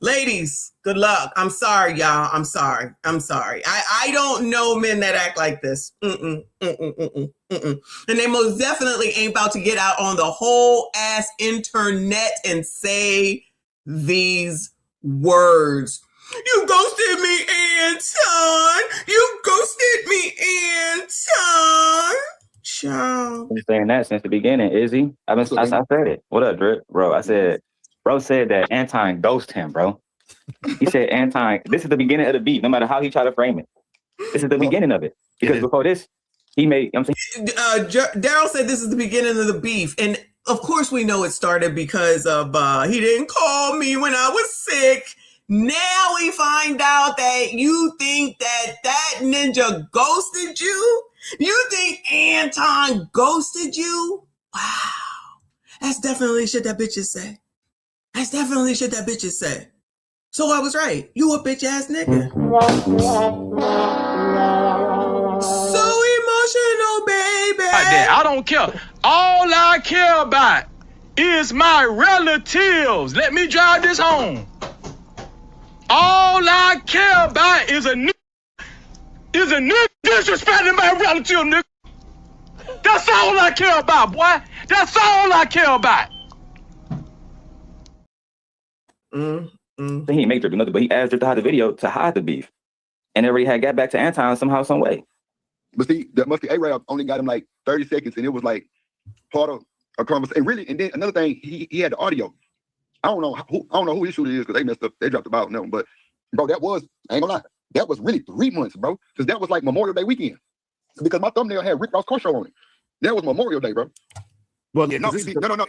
Ladies, good luck. I'm sorry, y'all. I'm sorry. I don't know men that act like this. And they most definitely ain't about to get out on the whole ass internet and say these words. You ghosted me, Anton. You ghosted me, Anton. Child. Been saying that since the beginning, Izzy. I said it. What up, Drip? Bro, I said, bro said that Anton ghosted him, bro. He said Anton, this is the beginning of the beat, no matter how he tried to frame it. This is the beginning of it. Because before this, he made, I'm saying. Daryl said this is the beginning of the beef. And of course we know it started because of, he didn't call me when I was sick. Now we find out that you think that ninja ghosted you? You think Anton ghosted you? Wow. That's definitely shit that bitches say. So I was right. You a bitch ass nigga. So emotional, baby. I don't care. All I care about is my relatives. Let me drive this home. All I care about is a nigga disrespecting my relative, nigga. That's all I care about, boy. That's all I care about. He ain't make her do nothing, but he asked her to hide the video to hide the beef. And already had got back to Anton somehow, some way. But see, that must be A-Rab only got him like 30 seconds, and it was like part of a conversation. And really, and then another thing, he had the audio. I don't know who his shooter is because they messed up. They dropped the ball on them. But bro, that was, I ain't gonna lie, that was really 3 months, bro. Because that was like Memorial Day weekend. Because my thumbnail had Rick Ross car show on it. That was Memorial Day, bro. Well, yeah, No, this easy. is No.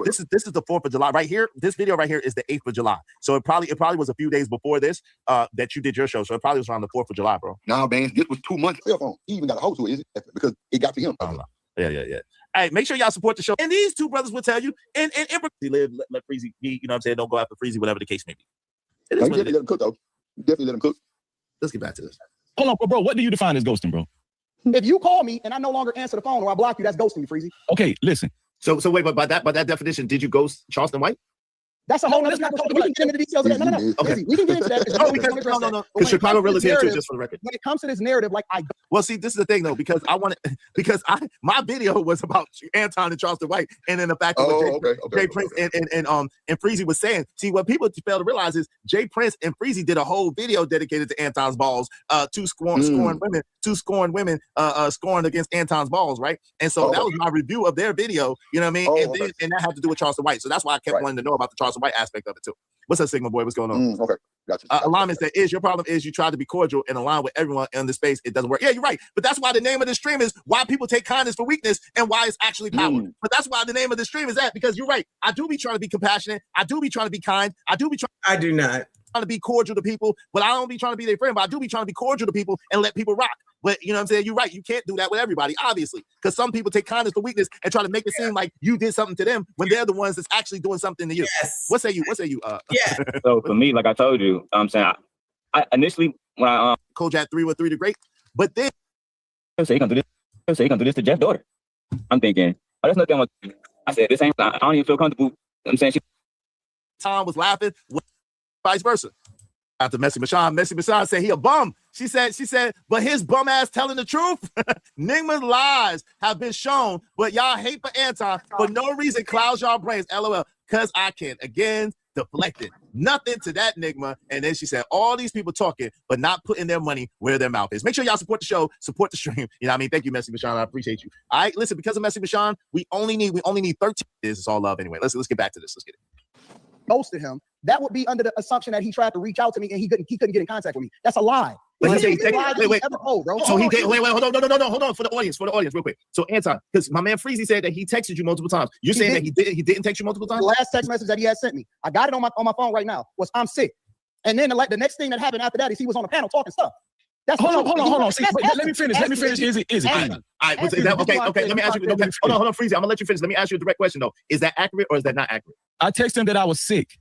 This is the 4th of July right here. This video right here is the 8th of July. So it probably was a few days before this that you did your show. So it probably was around the 4th of July, bro. Nah, man, this was 2 months. Cell phone. He even got a hold to it, is it? Because it got to him. Yeah. Hey, make sure y'all support the show. And these two brothers will tell you, and live, let Freezy be, you know what I'm saying? Don't go after Freezy, whatever the case may be. It is Definitely let him cook, though. Definitely let him cook. Let's get back to this. Hold on, bro. What do you define as ghosting, bro? If you call me and I no longer answer the phone or I block you, that's ghosting me, Freezy. Okay, listen. So wait, but by that definition, did you ghost Charleston White? That's a whole other conversation. We can get into the details of that. No. Okay. Easy. We can get into that. No. Because Chicago Real is here too, just for the record. When it comes to this narrative, like Well, see, this is the thing though, because my video was about Anton and Charleston White, and then the fact that Jay Prince and Freezy was saying. See, what people fail to realize is Jay Prince and Freezy did a whole video dedicated to Anton's balls, scoring women, scoring against Anton's balls, right? And so that was my review of their video. You know what I mean? And that had to do with Charleston White. So that's why I kept wanting to know about the Charleston White aspect of it too. What's up, Sigma Boy? What's going on? Okay, gotcha. Alignment that is your problem is you try to be cordial and align with everyone in the space. It doesn't work. Yeah, you're right. But that's why the name of the stream is why people take kindness for weakness and why it's actually power. But that's why the name of the stream is that, because you're right. I do be trying to be compassionate. I do be trying to be kind. I do not trying to be cordial to people, but I don't be trying to be their friend. But I do be trying to be cordial to people and let people rock. But you know what I'm saying? You're right. You can't do that with everybody, obviously, because some people take kindness for weakness and try to make it seem like you did something to them when they're the ones that's actually doing something to you. Yes. What say you? Yeah. So for me, like I told you, I'm saying I initially when I Kojak 313 the Great, but then say he gonna do this to Jeff's daughter. I'm thinking, oh, that's nothing. I said this ain't. I don't even feel comfortable. I'm saying Tom was laughing, vice versa. After Messy Michonne said he a bum. She said, but his bum ass telling the truth. Nigma's lies have been shown, but y'all hate for Anton for no reason clouds y'all brains. LOL. Cause I can. Again, deflected. Nothing to that Nigma. And then she said, all these people talking, but not putting their money where their mouth is. Make sure y'all support the show, support the stream. You know what I mean? Thank you, Messy Michonne. I appreciate you. All right, listen, because of Messy Michonne, we only need 13. This is all love anyway. Let's get back to this. Let's get it. ghosted him, that would be under the assumption that he tried to reach out to me and he couldn't get in contact with me. That's a lie. But Wait. So he did. Wait, hold on for the audience, real quick. So Anton, because my man Freezy said that he texted you multiple times. You're saying that he didn't text you multiple times? The last text message that he had sent me, I got it on my phone right now, was I'm sick. And then the next thing that happened after that is he was on a panel talking stuff. That's hold on. See, let me finish. Izzy. All right. Okay. Let me ask you. Okay. Hold on, Freezy. I'm gonna let you finish. Let me ask you a direct question though. Is that accurate or is that not accurate? I texted him that I was sick,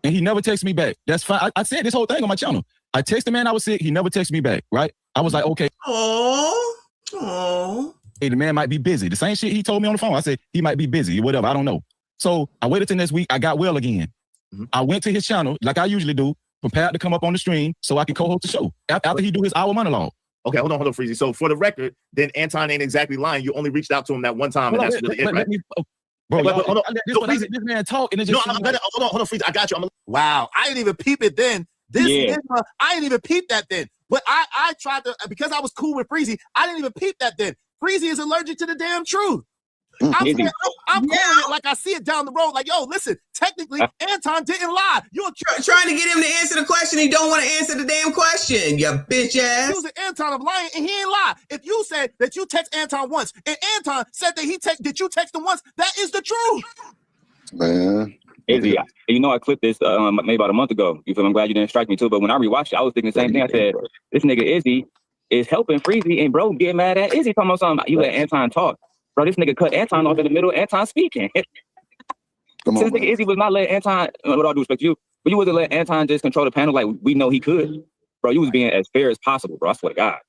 and he never texted me back. That's fine. I said this whole thing on my channel. I texted him, man, I was sick. He never texted me back. Right? I was like, okay. Oh. Hey, the man might be busy. The same shit he told me on the phone. I said he might be busy, whatever. I don't know. So I waited till next week. I got well again. Mm-hmm. I went to his channel like I usually do, prepared to come up on the stream so I can co-host the show after he do his hour monologue. Okay, hold on, Freezy. So for the record, then Anton ain't exactly lying. You only reached out to him that one time, and that's really it, right? Bro, hold on. This man talk, and it's just hold on, Freezy. I got you. Wow, I didn't even peep it then. I didn't even peep that then. But I tried to, because I was cool with Freezy, I didn't even peep that then. Freezy is allergic to the damn truth. I'm calling it like I see it down the road. Like, yo, listen, technically, Anton didn't lie. You're trying to get him to answer the question. He don't want to answer the damn question, you bitch ass. Accusing Anton of lying, and he ain't lie. If you said that you text Anton once, and Anton said that did you text him once, that is the truth. Man. Izzy, you know I clipped this maybe about a month ago. You feel me? I'm glad you didn't strike me too. But when I rewatched it, I was thinking the same thing. I said, this nigga Izzy is helping Freezy, and bro get mad at Izzy talking about something. You let Anton talk. Bro, this nigga cut Anton off in the middle of Anton speaking. Since nigga Izzy was not letting Anton, with all due respect to you, but you wasn't letting Anton just control the panel like we know he could. Bro, you was being as fair as possible, bro. I swear to God.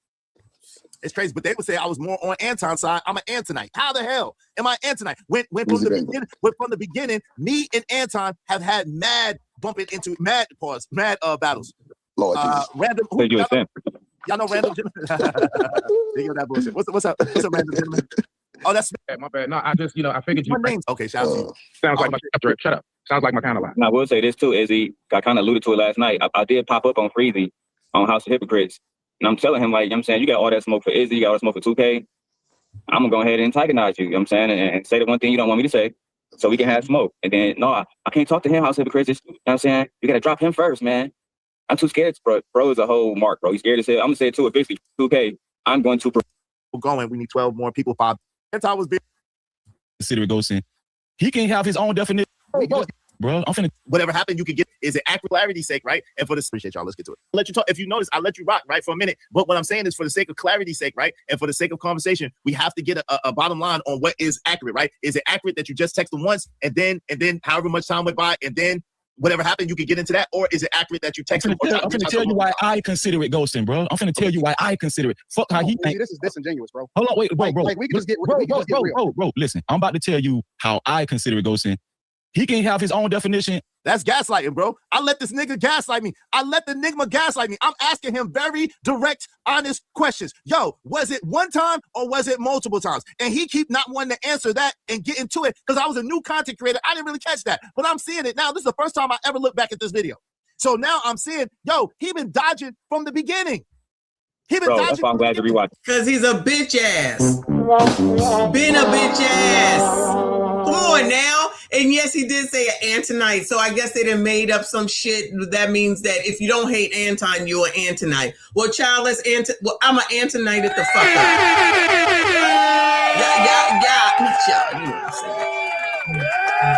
It's crazy, but they would say I was more on Anton's side. I'm an Antonite. How the hell am I Antonite? When from the beginning, me and Anton have had mad bumping into mad battles. Lord Jesus. Random. So you a simp. Y'all know random. They give that bullshit. What's up? What's up, random gentleman? Oh, that's My bad. No, I just, I figured you. my name. Okay, shout out to you. Sounds like my shut up. Sounds like my kind of lie. And I will say this too, Izzy. I kind of alluded to it last night. I did pop up on Freezy on House of Hypocrites. And I'm telling him, like, you know what I'm saying, you got all that smoke for Izzy, you got all that smoke for 2K. I'm going to go ahead and antagonize you, you know what I'm saying, and say the one thing you don't want me to say so we can have smoke. And then, no, I can't talk to him, House of Hypocrites. You know what I'm saying? You got to drop him first, man. I'm too scared. Bro is a whole mark, bro. He's scared to say it. I'm going to say it too. Officially, 2K, I'm going to... Going. We need 12 more people. 5. Anton was big. Consider it ghosting. He can have his own definition. Bro, I'm finna. Whatever happened, you can get is it accurate clarity's sake, right? And for this, appreciate y'all. Let's get to it. I'll let you talk. If you notice, I let you rock, right, for a minute. But what I'm saying is, for the sake of clarity's sake, right, and for the sake of conversation, we have to get a bottom line on what is accurate, right? Is it accurate that you just texted once and then however much time went by and then whatever happened, you can get into that, or is it accurate that you texted? I'm finna tell you why I consider it ghosting, bro. I'm finna tell you why I consider it. Fuck how he think. This is disingenuous, bro. Hold on, wait, bro. Like we can just get real. Bro. Listen, I'm about to tell you how I consider it ghosting. He can have his own definition. That's gaslighting, bro. I let this nigga gaslight me. I let the nigga gaslight me. I'm asking him very direct, honest questions. Yo, was it one time or was it multiple times? And he keep not wanting to answer that and get into it because I was a new content creator. I didn't really catch that, but I'm seeing it now. This is the first time I ever looked back at this video. So now I'm seeing, yo, he been dodging from the beginning. He been dodging. That's why I'm glad to rewatch. Because he's a bitch ass. Been a bitch ass. Come on now. And yes, he did say an Antonite. So I guess they done made up some shit. That means that if you don't hate Anton, you're an Antonite. Well, child, I'm an Antonite at the fuck up. Yeah. Child, you know what I'm saying.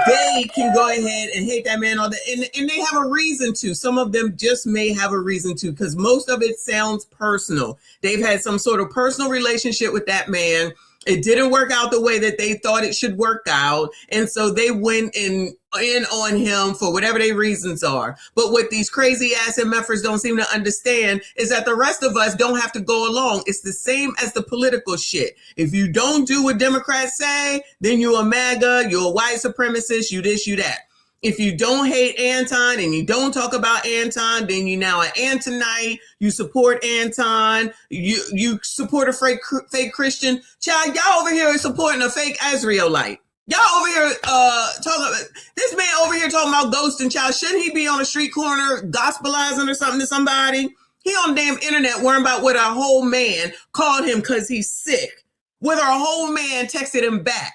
They can go ahead and hate that man all day. And they have a reason to. Some of them just may have a reason to, because most of it sounds personal. They've had some sort of personal relationship with that man. It didn't work out the way that they thought it should work out. And so they went in on him for whatever their reasons are. But what these crazy ass MFers don't seem to understand is that the rest of us don't have to go along. It's the same as the political shit. If you don't do what Democrats say, then you're a MAGA, you're a white supremacist, you this, you that. If you don't hate Anton and you don't talk about Anton, then you now an Antonite. You support Anton. You support a fake Christian. Child, y'all over here are supporting a fake Israelite. Y'all over here talking. This man over here talking about ghosting. Child, shouldn't he be on a street corner gospelizing or something to somebody? He on the damn internet worrying about what our whole man called him because he's sick. Whether our whole man texted him back.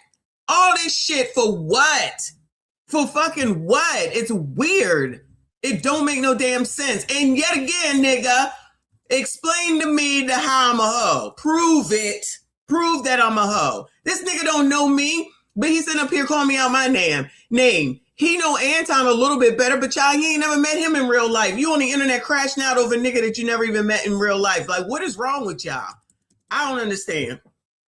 All this shit for what? For fucking what? It's weird. It don't make no damn sense. And yet again, nigga, explain to me how I'm a hoe. Prove it. Prove that I'm a hoe. This nigga don't know me, but he's sitting up here calling me out my name. He know Anton a little bit better, but y'all, he ain't never met him in real life. You on the internet crashing out over a nigga that you never even met in real life. Like, what is wrong with y'all? I don't understand.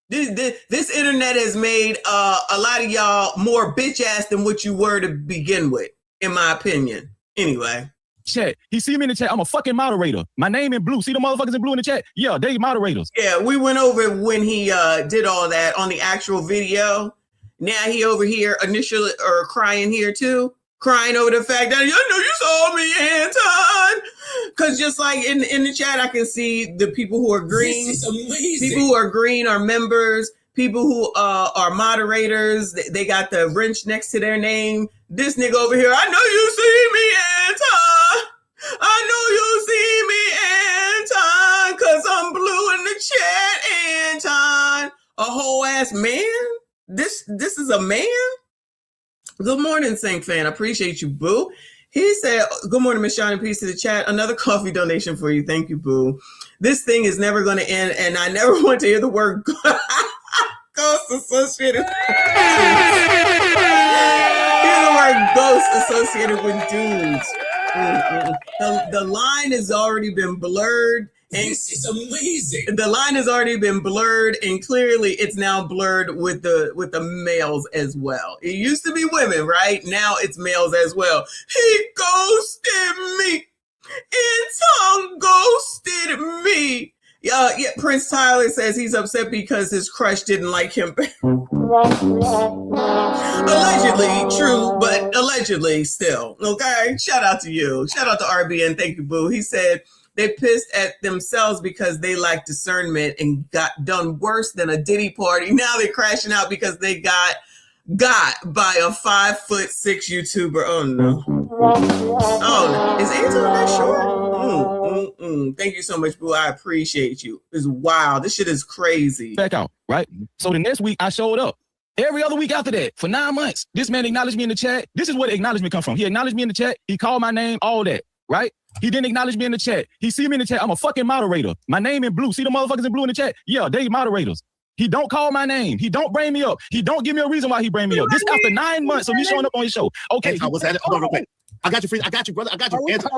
This internet has made a lot of y'all more bitch ass than what you were to begin with, in my opinion. Anyway. Chat. He see me in the chat. I'm a fucking moderator. My name in blue. See the motherfuckers in blue in the chat? Yeah, they moderators. Yeah, we went over when he did all that on the actual video. Now he over here initially crying here too. Crying over the fact that, you know, you saw me, Anton. Because just like in the chat, I can see the people who are green. This is amazing. People who are green are members. People who are moderators. They got the wrench next to their name. This nigga over here, I know you see me, Anton. I know you see me, Anton. Because I'm blue in the chat, Anton. A whole ass man? This is a man? Good morning, Saint Fan. I appreciate you, boo. He said, good morning, Miss Shawnee. Peace to the chat. Another coffee donation for you. Thank you, boo. This thing is never going to end, and I never want to hear the word ghost associated with hear the word ghost associated with dudes. The line has already been blurred. And this is amazing. The line has already been blurred, and clearly it's now blurred with the males as well. It used to be women, right? Now it's males as well. He ghosted me. Anton ghosted me. Yeah, Prince Tyler says he's upset because his crush didn't like him. Allegedly, true, but allegedly still. Okay, shout out to you. Shout out to RBN. Thank you, boo. He said they pissed at themselves because they lacked discernment and got done worse than a Diddy party. Now they're crashing out because they got by a 5'6" YouTuber. Oh no. Oh no. Is Anton that short? Thank you so much, boo. I appreciate you. It's wild. This shit is crazy. Back out, right? So the next week I showed up. Every other week after that, for 9 months, this man acknowledged me in the chat. This is where the acknowledgement come from. He acknowledged me in the chat. He called my name, all that, right? He didn't acknowledge me in the chat. He see me in the chat. I'm a fucking moderator. My name in blue. See the motherfuckers in blue in the chat? Yeah, they moderators. He don't call my name. He don't bring me up. He don't give me a reason why he bring me up. This after 9 months of me showing up on his show. Okay. Anton, what's that? Hold on real quick. I got you, free. I got you, brother. I got you. Anton,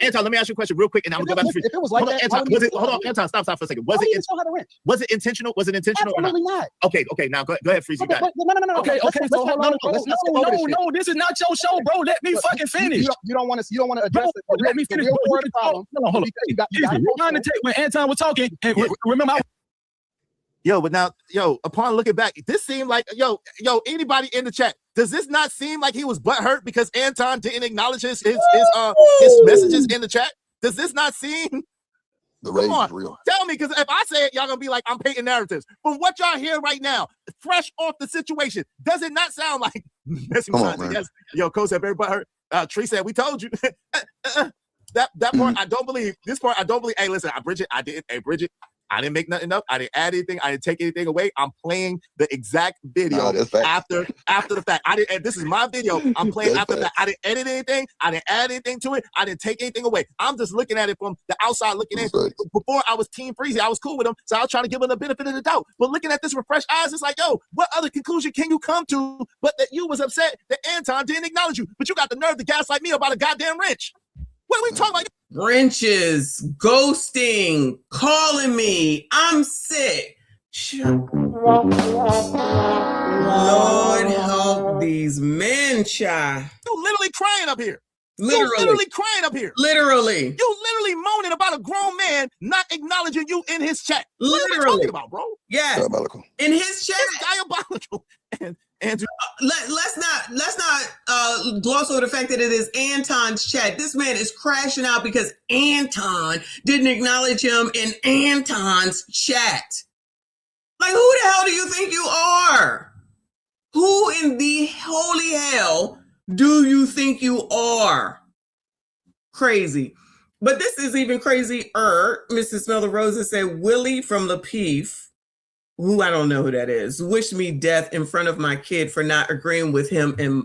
Anton, let me ask you a question real quick, and I'm gonna go back to free. If it was like hold on, Anton, hold on, Anton, stop for a second. Was it intentional? Was it intentional? Absolutely not. Okay. Now go ahead, Freeze. You got it. No. Okay. So hold on. No. This is not your show, bro. Let me fucking finish. You don't want to address it. Let me finish. Hold on. Trying to take when Anton was talking, and remember. But now, upon looking back, this seemed like, anybody in the chat, does this not seem like he was butthurt because Anton didn't acknowledge his messages in the chat? Does this not seem? The rage is real. Tell me, because if I say it, y'all gonna be like, I'm painting narratives. From what y'all hear right now, fresh off the situation, does it not sound like messy? Yes. Coach said very butthurt. Tree said, we told you. That part I don't believe. This part I don't believe. Hey, listen, Bridget, I didn't. Hey, Bridget, I didn't make nothing up. I didn't add anything. I didn't take anything away. I'm playing the exact video after the fact. I didn't. And this is my video. I'm playing after that. I didn't edit anything. I didn't add anything to it. I didn't take anything away. I'm just looking at it from the outside looking in. Before I was Team Freezy, I was cool with him, so I was trying to give him the benefit of the doubt. But looking at this with fresh eyes, it's like, what other conclusion can you come to but that you was upset that Anton didn't acknowledge you, but you got the nerve to gaslight me about a goddamn wrench? What are we talking about? Wrenches, ghosting, calling me. I'm sick. Lord help these men, child. You literally crying up here. Literally crying up here. Literally. You literally moaning about a grown man not acknowledging you in his chat. Literally. What are we talking about, bro? Yeah. Diabolical. In his chat. It's diabolical. And let's not gloss over the fact that it is Anton's chat. This man is crashing out because Anton didn't acknowledge him in Anton's chat. Like, who the hell do you think you are? Who in the holy hell do you think you are? Crazy. But this is even crazier. Mrs. Smell the Roses said, Willie from Lapeef, who I don't know who that is, wished me death in front of my kid for not agreeing with him. And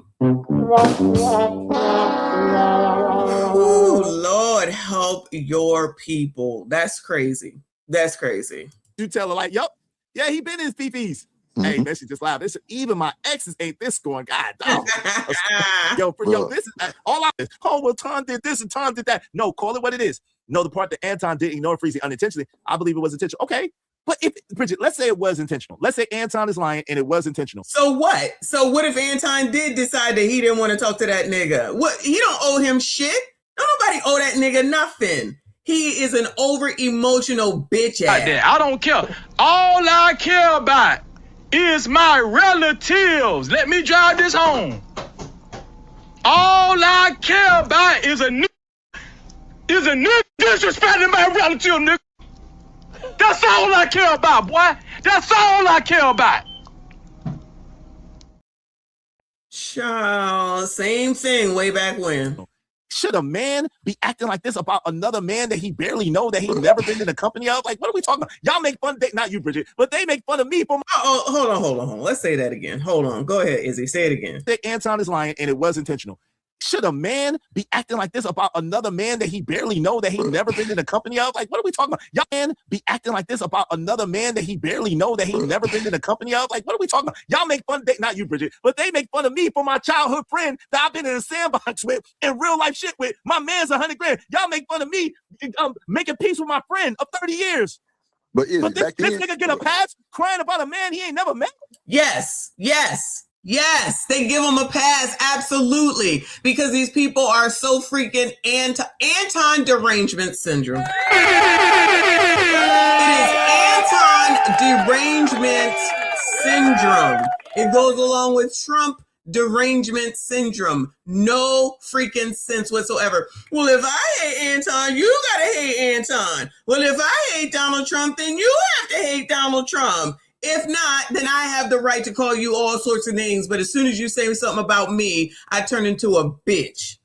Lord help your people. That's crazy. That's crazy. You tell her like, yeah, he been in his fifis. Hey, message just loud. This even my exes ain't this going. God, this is all I. Well, Tom did this and Tom did that. No, call it what it is. No, the part that Anton did ignore Freezy unintentionally. I believe it was intentional. Okay. But if, Bridget, let's say it was intentional. Let's say Anton is lying and it was intentional. So what? So what if Anton did decide that he didn't want to talk to that nigga? What? He don't owe him shit. Don't nobody owe that nigga nothing. He is an over-emotional bitch ass. I don't care. All I care about is my relatives. Let me drive this home. All I care about is a nigga disrespecting my relative, nigga. That's all I care about, boy. That's all I care about. Child, same thing way back when. Should a man be acting like this about another man that he barely know, that he never been in the company of? Like, what are we talking about? Y'all make fun, not you, Bridget, but they make fun of me for my... Hold on. Let's say that again. Hold on. Go ahead, Izzy. Say it again. That Anton is lying and it was intentional. Should a man be acting like this about another man that he barely know, that he never been in the company of? Like, what are we talking about? Y'all man be acting like this about another man that he barely know, that he never been in the company of? Like, what are we talking about? Y'all make fun, not you, Bridget, but they make fun of me for my childhood friend that I've been in a sandbox with and real life shit with. My man's $100,000. Y'all make fun of me making peace with my friend of 30 years. But this nigga get a pass crying about a man he ain't never met? Yes. Yes, they give them a pass, absolutely, because these people are so freaking Anton derangement syndrome. It is Anton derangement syndrome. It goes along with Trump derangement syndrome. No freaking sense whatsoever. Well, if I hate Anton, you gotta hate Anton. Well, if I hate Donald Trump, then you have to hate Donald Trump. If not, then I have the right to call you all sorts of names. But as soon as you say something about me, I turn into a bitch.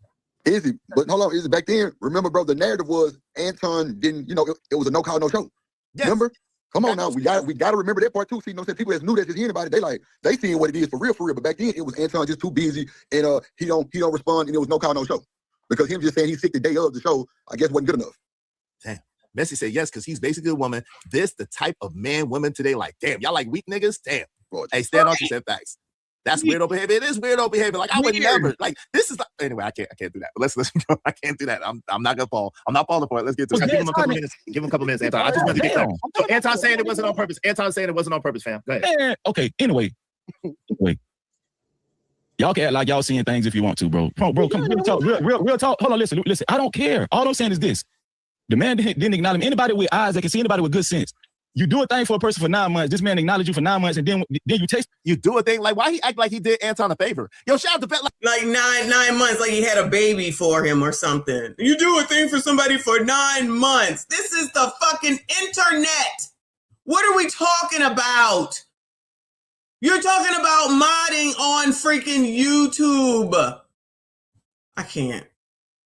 Izzy, but hold on, Izzy, back then, remember, bro, the narrative was Anton didn't, it was a no call, no show. Yes. Remember? Come on now, we got to remember that part too. See, people that knew that just hearing about it, they seeing what it is for real. But back then, it was Anton just too busy, and he don't respond, and it was no call, no show. Because him just saying he's sick the day of the show, I guess wasn't good enough. Damn. Messi said yes, because he's basically a woman. This the type of man women today like, damn, y'all like weak niggas? Damn. Bro, hey, stand on, she said facts. That's weirdo behavior. It is weirdo behavior. Like I would never. Like this is. Anyway, I can't do that. Let's go. I can't do that. I'm not gonna fall. I'm not falling for it. Let's get to it. Give him a couple minutes. Give him a couple minutes, Anton. I just want to get clear. So Anton saying it wasn't on purpose. Anton saying it wasn't on purpose, fam. Go ahead. Okay. Anyway, y'all can act like y'all seeing things if you want to, bro. Bro, come real talk. Real talk. Hold on, listen. I don't care. All I'm saying is this: the man didn't acknowledge me. Anybody with eyes that can see, anybody with good sense. You do a thing for a person for 9 months. This man acknowledged you for 9 months, and then you taste. You do a thing like why he act like he did Anton a favor? Yo, shout out to Bet. Like 9 months, like he had a baby for him or something. You do a thing for somebody for 9 months. This is the fucking internet. What are we talking about? You're talking about modding on freaking YouTube. I can't.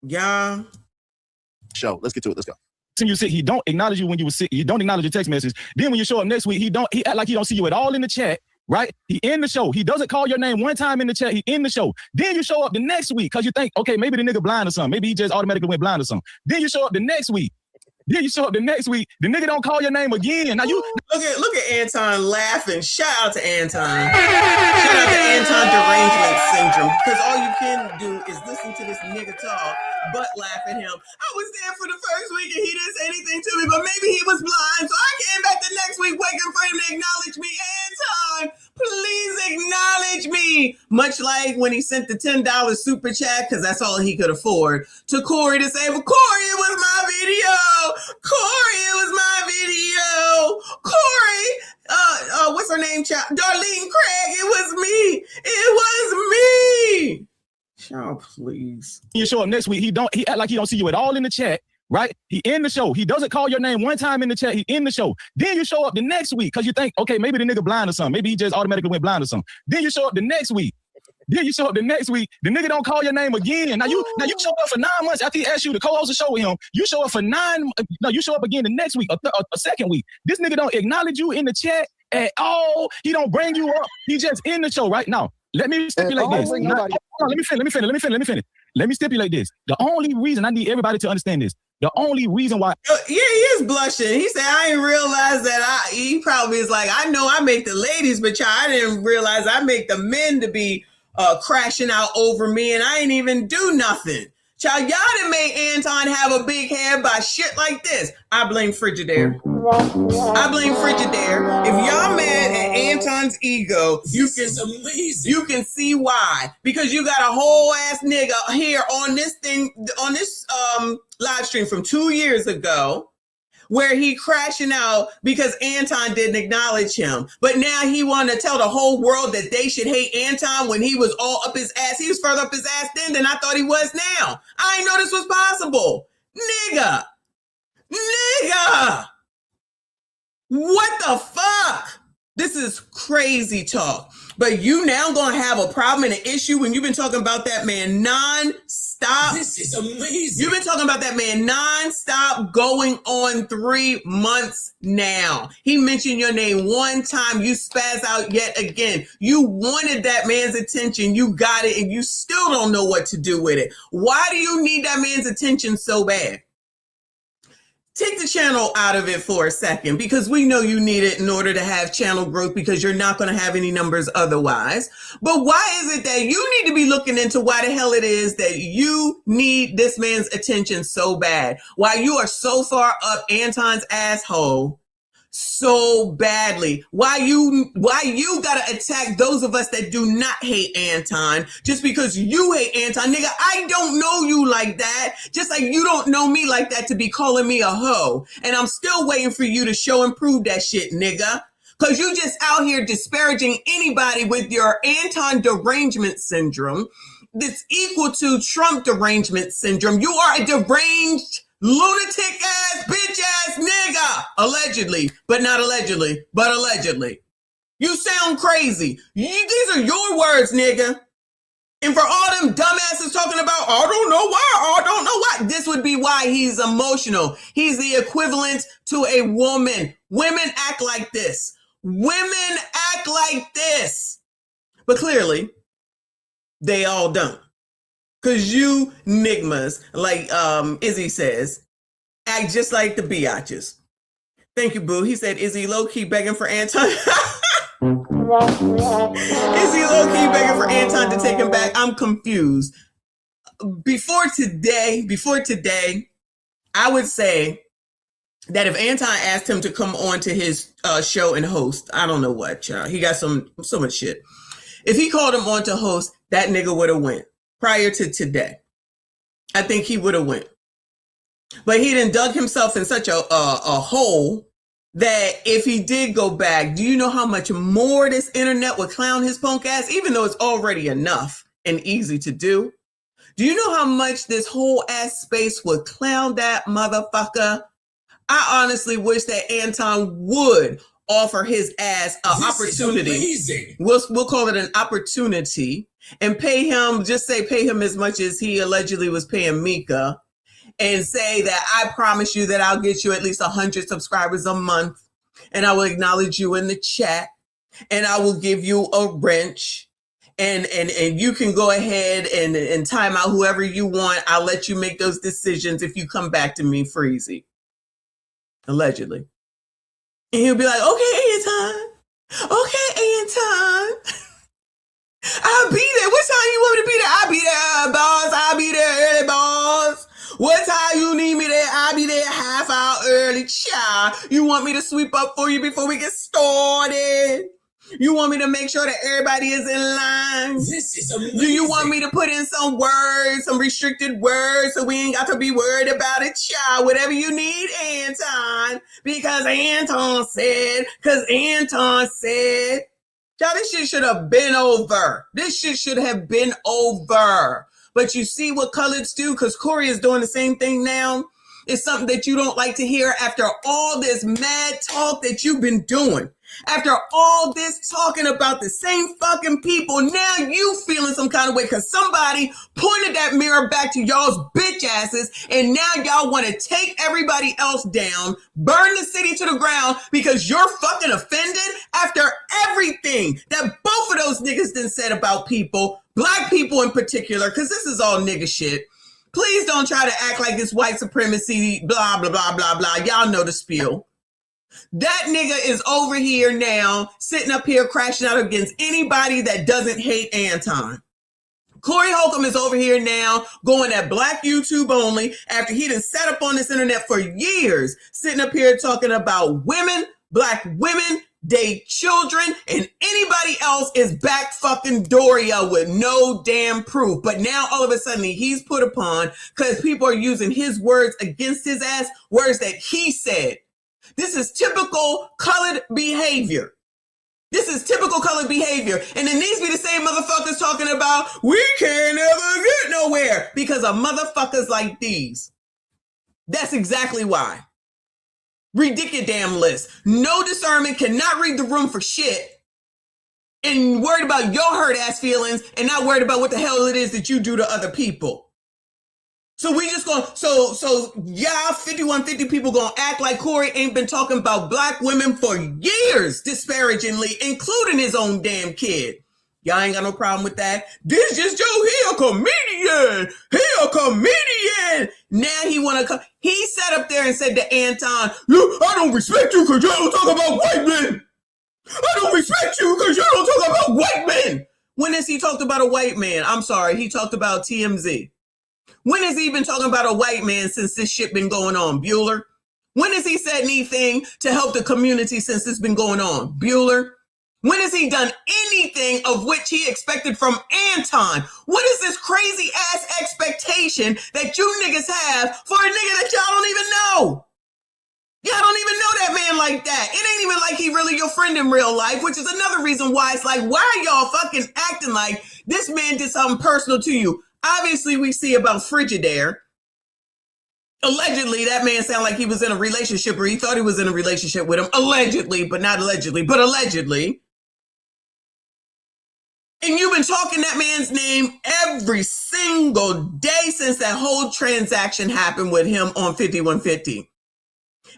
Yeah. Show. Let's get to it. Let's go. You sick, he don't acknowledge you when you were sick. He don't acknowledge your text message. Then when you show up next week, he act like he don't see you at all in the chat, right? He in the show. He doesn't call your name one time in the chat. He in the show. Then you show up the next week because you think, okay, maybe the nigga blind or something. Maybe he just automatically went blind or something. Then you show up the next week. The nigga don't call your name again. Now you look at Anton laughing. Shout out to Anton. Shout out to Anton derangement syndrome. Because all you can do is listen to this nigga talk, but laugh at him. I was there for the first week and he didn't say anything to me, but maybe he was blind. So I came back the next week waiting for him to acknowledge me. Anton, please acknowledge me. Much like when he sent the $10 super chat, because that's all he could afford, to Corey to say, well, Corey, it was my video. Corey, it was my video. Corey, what's her name, child? Darlene Craig, it was me. It was me. Child, please. You show up next week, he act like he don't see you at all in the chat, right? He in the show. He doesn't call your name one time in the chat. He in the show. Then you show up the next week because you think, okay, maybe the nigga blind or something. Maybe he just automatically went blind or something. Then you show up the next week. The nigga don't call your name again. Now you show up for 9 months after he asked you to co-host a show with him. You show up for you show up again the next week, a second week. This nigga don't acknowledge you in the chat at all. He don't bring you up. He just in the show right now. Let me stipulate this. Let me finish. Let me stipulate this. The only reason I need everybody to understand this. The only reason why. Yeah, he is blushing. He said, I didn't realize that he probably is like, I know I make the ladies, but I didn't realize I make the men to be crashing out over me, and I ain't even do nothing. Child, y'all done made Anton have a big head by shit like this. I blame Frigidaire. If y'all mad at Anton's ego, you can see why. Because you got a whole ass nigga here on this live stream from 2 years ago, where he crashing out because Anton didn't acknowledge him. But now he want to tell the whole world that they should hate Anton when he was all up his ass. He was further up his ass then than I thought he was now. I didn't know this was possible. Nigga. What the fuck? This is crazy talk. But you now gonna have a problem and an issue when you've been talking about that man non-stop. This is amazing. You've been talking about that man non-stop going on 3 months now. He mentioned your name one time. You spaz out yet again. You wanted that man's attention. You got it, and you still don't know what to do with it. Why do you need that man's attention so bad? Take the channel out of it for a second, because we know you need it in order to have channel growth, because you're not going to have any numbers otherwise. But why is it that you need to be looking into why the hell it is that you need this man's attention so bad? Why you are so far up Anton's asshole so badly. Why you gotta attack those of us that do not hate Anton just because you hate Anton? Nigga, I don't know you like that. Just like you don't know me like that to be calling me a hoe. And I'm still waiting for you to show and prove that shit, nigga. Cause you just out here disparaging anybody with your Anton derangement syndrome that's equal to Trump derangement syndrome. You are a deranged, lunatic ass, bitch ass nigga. Allegedly, but not allegedly, but allegedly. You sound crazy. These are your words, nigga. And for all them dumbasses talking about, I don't know why, this would be why he's emotional. He's the equivalent to a woman. Women act like this. Women act like this. But clearly, they all don't. Because you nigmas, like Izzy says, act just like the biatches. Thank you, boo. He said, is he low-key begging for Anton? Is he low-key begging for Anton to take him back? I'm confused. Before today, I would say that if Anton asked him to come on to his show and host, I don't know what, child. He got so much shit. If he called him on to host, that nigga would have went. Prior to today, I think he would have went. But he done dug himself in such a hole that if he did go back, do you know how much more this internet would clown his punk ass, even though it's already enough and easy to do? Do you know how much this whole ass space would clown that motherfucker? I honestly wish that Anton would offer his ass an opportunity. We'll call it an opportunity and pay him as much as he allegedly was paying Mika and say that I promise you that I'll get you at least 100 subscribers a month and I will acknowledge you in the chat and I will give you a wrench and you can go ahead and time out whoever you want. I'll let you make those decisions if you come back to me freezy. Allegedly. And he'll be like, okay, Anton. I'll be there. What time you want me to be there? I'll be there, boss. I'll be there early, boss. What time you need me there? I'll be there half hour early, child. You want me to sweep up for you before we get started? You want me to make sure that everybody is in line? This is amazing. Do you want me to put in some words, some restricted words, so we ain't got to be worried about it, child? Whatever you need, Anton. Because Anton said. Y'all, this shit should have been over. But you see what coloreds do? Because Corey is doing the same thing now. It's something that you don't like to hear after all this mad talk that you've been doing. After all this talking about the same fucking people, now you feeling some kind of way because somebody pointed that mirror back to y'all's bitch asses and now y'all want to take everybody else down, burn the city to the ground because you're fucking offended after everything that both of those niggas done said about people, black people in particular, because this is all nigga shit. Please don't try to act like it's white supremacy, blah, blah, blah, blah, blah. Y'all know the spiel. That nigga is over here now, sitting up here crashing out against anybody that doesn't hate Anton. Corey Holcomb is over here now, going at black YouTube only, after he done sat up on this internet for years, sitting up here talking about women, black women, they children, and anybody else is back fucking Doria with no damn proof. But now all of a sudden he's put upon because people are using his words against his ass, words that he said. This is typical colored behavior. And then these be the same motherfuckers talking about, we can't ever get nowhere because of motherfuckers like these. That's exactly why. Ridiculous damn list. No discernment, cannot read the room for shit, and worried about your hurt ass feelings and not worried about what the hell it is that you do to other people. So we just gonna, so y'all 5150 people gonna act like Corey ain't been talking about black women for years disparagingly, including his own damn kid. Y'all ain't got no problem with that. This just Joe, he a comedian. Now he wanna come. He sat up there and said to Anton, I don't respect you because you don't talk about white men. When has he talked about a white man? I'm sorry, he talked about TMZ. When has he been talking about a white man since this shit been going on, Bueller? When has he said anything to help the community since this been going on? Bueller? When has he done anything of which he expected from Anton? What is this crazy ass expectation that you niggas have for a nigga that y'all don't even know? Y'all don't even know that man like that. It ain't even like he really your friend in real life, which is another reason why it's like, why are y'all fucking acting like this man did something personal to you? Obviously, we see about Frigidaire. Allegedly, that man sounded like he was in a relationship or he thought he was in a relationship with him. Allegedly, but not allegedly, but allegedly. And you've been talking that man's name every single day since that whole transaction happened with him on 5150.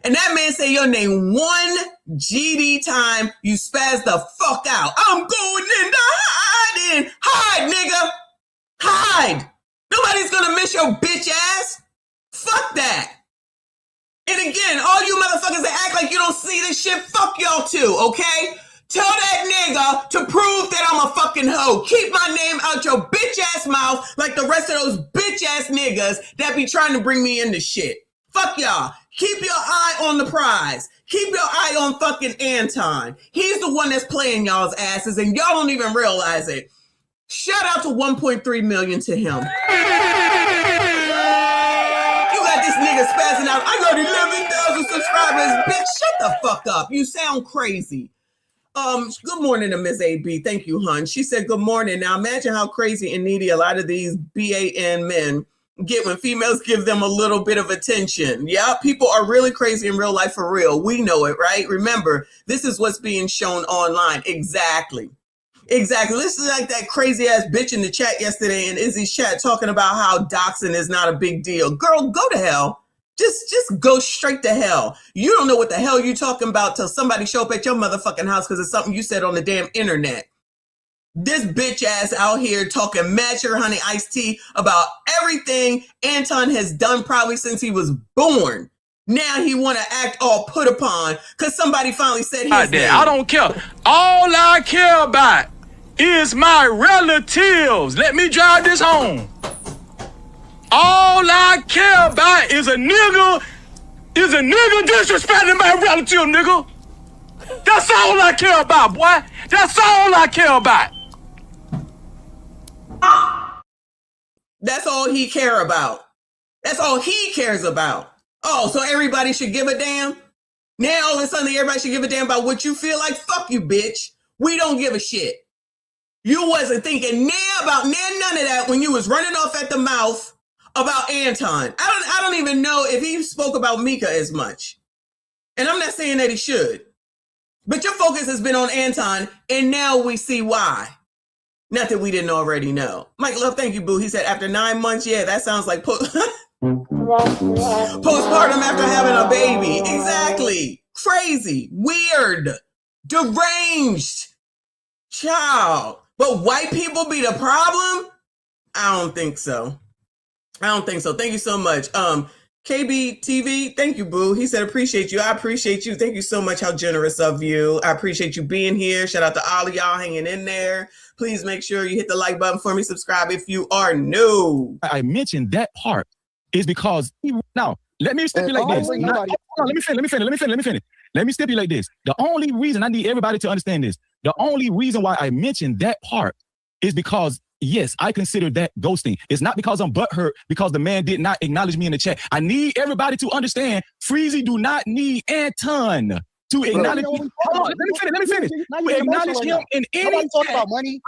And that man say your name one GD time, you spaz the fuck out. I'm going into hiding. Hide, nigga. Hide. Nobody's gonna miss your bitch ass. Fuck that. And again, all you motherfuckers that act like you don't see this shit, fuck y'all too, okay? Tell that nigga to prove that I'm a fucking hoe. Keep my name out your bitch ass mouth like the rest of those bitch ass niggas that be trying to bring me into shit. Fuck y'all. Keep your eye on the prize. Keep your eye on fucking Anton. He's the one that's playing y'all's asses and y'all don't even realize it. Shout out to 1.3 million to him. You got this nigga spazzing out. I got 11,000 subscribers. Bitch, shut the fuck up. You sound crazy. Good morning to Miss AB. Thank you, hun. She said, good morning. Now imagine how crazy and needy a lot of these B.A.N men get when females give them a little bit of attention. Yeah, people are really crazy in real life for real. We know it, right? Remember, this is what's being shown online. Exactly. This is like that crazy ass bitch in the chat yesterday in Izzy's chat talking about how doxing is not a big deal. Girl, go to hell. Just go straight to hell. You don't know what the hell you're talking about till somebody show up at your motherfucking house because it's something you said on the damn internet. This bitch ass out here talking mad sugar honey iced tea about everything Anton has done probably since he was born. Now he want to act all put upon because somebody finally said his name. I don't care. All I care about is my relatives. Let me drive this home. All I care about is a nigga disrespecting my relative, nigga. That's all I care about, boy. That's all I care about. That's all he care about. That's all he cares about. Oh, so everybody should give a damn? Now all of a sudden everybody should give a damn about what you feel like? Fuck you, bitch. We don't give a shit. You wasn't thinking none of that when you was running off at the mouth about Anton. I don't even know if he spoke about Mika as much. And I'm not saying that he should. But your focus has been on Anton, and now we see why. Not that we didn't already know. Mike Love, thank you, boo. He said after 9 months, yeah, that sounds like postpartum after having a baby. Exactly. Crazy. Weird. Deranged. Child. But white people be the problem? I don't think so. Thank you so much. KB TV, thank you, boo. He said, appreciate you. I appreciate you. Thank you so much. How generous of you. I appreciate you being here. Shout out to all of y'all hanging in there. Please make sure you hit the like button for me. Subscribe if you are new. I mentioned that part is because now let me stipulate this. Let me finish. Let me stipulate this. The only reason I need everybody to understand this, the only reason why I mentioned that part is because yes, I consider that ghosting. It's not because I'm butthurt because the man did not acknowledge me in the chat. I need everybody to understand Freezy do not need Anton to acknowledge me. Hold on, let me finish. To acknowledge him in any talking about money.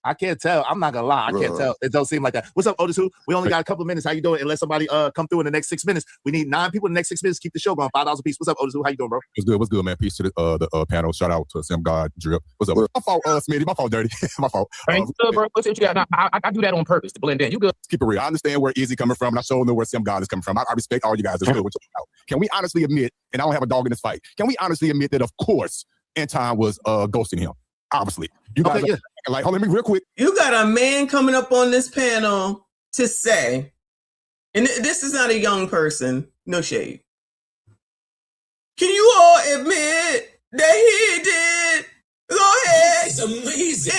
I can't tell. I'm not gonna lie. I can't tell. It don't seem like that. What's up, Otis? Who? We only got a couple of minutes. How you doing? Unless somebody come through in the next 6 minutes. We need 9 people in the next 6 minutes. Keep the show going. $5 a piece. What's up, Otis? Who? How you doing, bro? What's good, man? Peace to the panel. Shout out to Sim God Drip. What's up? My fault, Smitty. My fault, Dirty. My fault. Good, bro. What's what you got? I do that on purpose to blend in. You good? Keep it real. I understand where Izzy coming from, and I sure know where Sim God is coming from. I respect all you guys. That's good. What you about. Can we honestly admit, and I don't have a dog in this fight, can we honestly admit that, of course, Anton was ghosting him? Obviously. You guys like, hold on, let me real quick. You got a man coming up on this panel to say, and this is not a young person, no shade. Can you all admit that he did go ahead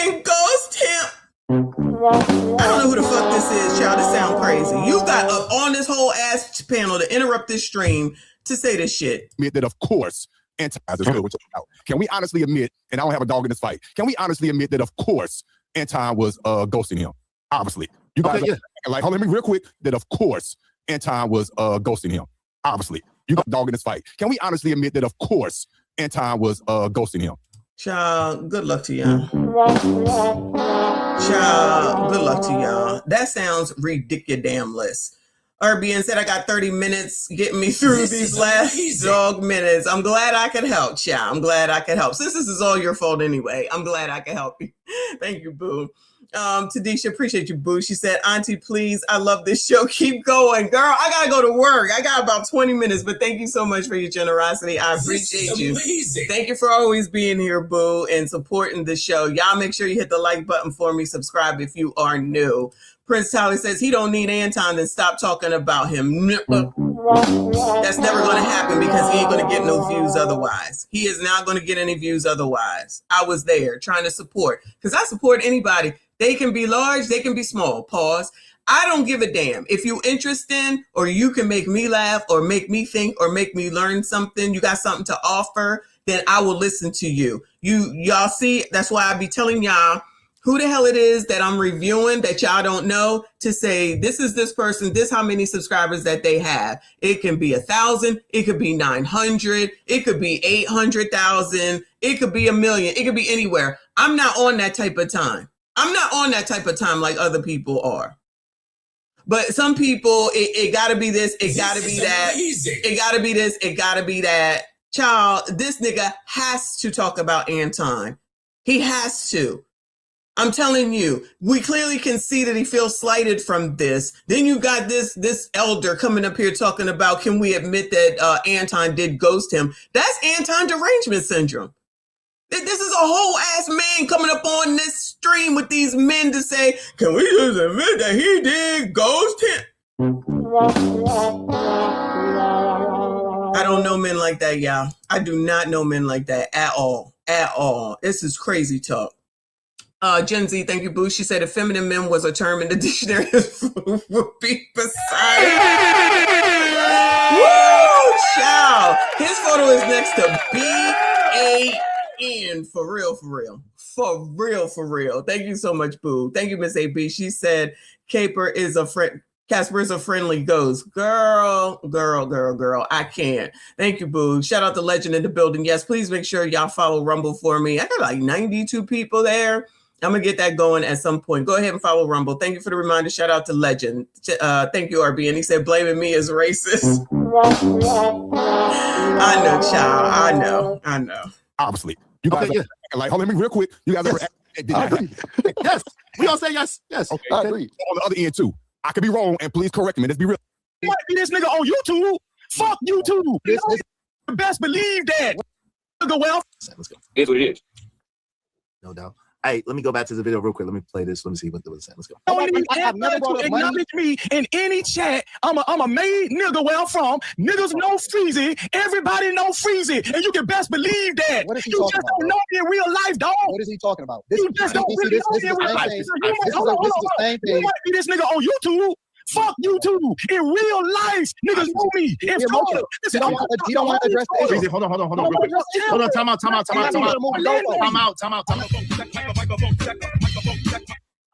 and ghost him? I don't know who the fuck this is, child. This sound crazy. You got up on this whole ass panel to interrupt this stream to say this shit. Admit that, of course, Anton is good with you. Can we honestly admit, and I don't have a dog in this fight, can we honestly admit that, of course, Anton was ghosting him? Obviously. You guys like, hold on, let me real quick, that of course, Anton was ghosting him. Obviously. You got a dog in this fight. Can we honestly admit that, of course, Anton was ghosting him? Child, good luck to y'all. Child, good luck to y'all. That sounds ridiculous. B.A.N said I got 30 minutes getting me through these last dog minutes. I'm glad I could help, child. I'm glad I could help. Since this is all your fault anyway, I'm glad I could help you. Thank you, boo. Tadisha, appreciate you, boo. She said, Auntie, please, I love this show. Keep going. Girl, I gotta go to work. I got about 20 minutes, but thank you so much for your generosity. I appreciate you. Thank you for always being here, boo, and supporting the show. Y'all make sure you hit the like button for me. Subscribe if you are new. Prince Tally says he don't need Anton, then stop talking about him. That's never going to happen because he ain't going to get no views otherwise. He is not going to get any views otherwise. I was there trying to support because I support anybody. They can be large, they can be small. Pause. I don't give a damn. If you're interested or you can make me laugh or make me think or make me learn something, you got something to offer, then I will listen to you. Y'all see, that's why I be telling y'all who the hell it is that I'm reviewing that y'all don't know to say, this is this person, this how many subscribers that they have. It can be 1,000. It could be 900. It could be 800,000. It could be 1 million. It could be anywhere. I'm not on that type of time. I'm not on that type of time like other people are. But some people, it got to be this. It got to be that. It got to be this. It got to be that. Child, this nigga has to talk about Anton. He has to. I'm telling you, we clearly can see that he feels slighted from this. Then you got this elder coming up here talking about, can we admit that Anton did ghost him? That's Anton derangement syndrome. This is a whole ass man coming up on this stream with these men to say, can we just admit that he did ghost him? I don't know men like that, y'all. I do not know men like that at all. At all. This is crazy talk. Gen Z, thank you, boo. She said if feminine men was a term in the dictionary, would be beside it. Woo! Child. His photo is next to B.A.N. For real, for real. For real, for real. Thank you so much, boo. Thank you, Miss A.B. She said Casper is a friendly ghost. Girl. I can't. Thank you, boo. Shout out to Legend in the building. Yes, please make sure y'all follow Rumble for me. I got like 92 people there. I'm going to get that going at some point. Go ahead and follow Rumble. Thank you for the reminder. Shout out to Legend. Thank you, RB. And he said, blaming me is racist. I know, child. I know. Obviously. You guys like, hold on, let me real quick. You guys ever yes. We all say yes. Yes. Okay. On the other end, too. I could be wrong, and please correct me. Let's be real. You might be this nigga on YouTube. Fuck YouTube. You best believe that. Well, let's go. Here's what it is. No doubt. Hey, let me go back to the video real quick. Let me play this. Let me see what it was saying. Let's go. I've never brought up money. Acknowledge me in any chat. I'm a made nigga where I'm from. Niggas know Freezy. Everybody know Freezy. And you can best believe that. What is he you talking just about? don't know me in real life, dog. What is he talking about? You just don't really know me in real life. This is the same thing. You might be this nigga on YouTube. Fuck YouTube. In real life, niggas know me. In Florida. You don't want to address the issue. Freezy, hold on. Hold on, time out. Come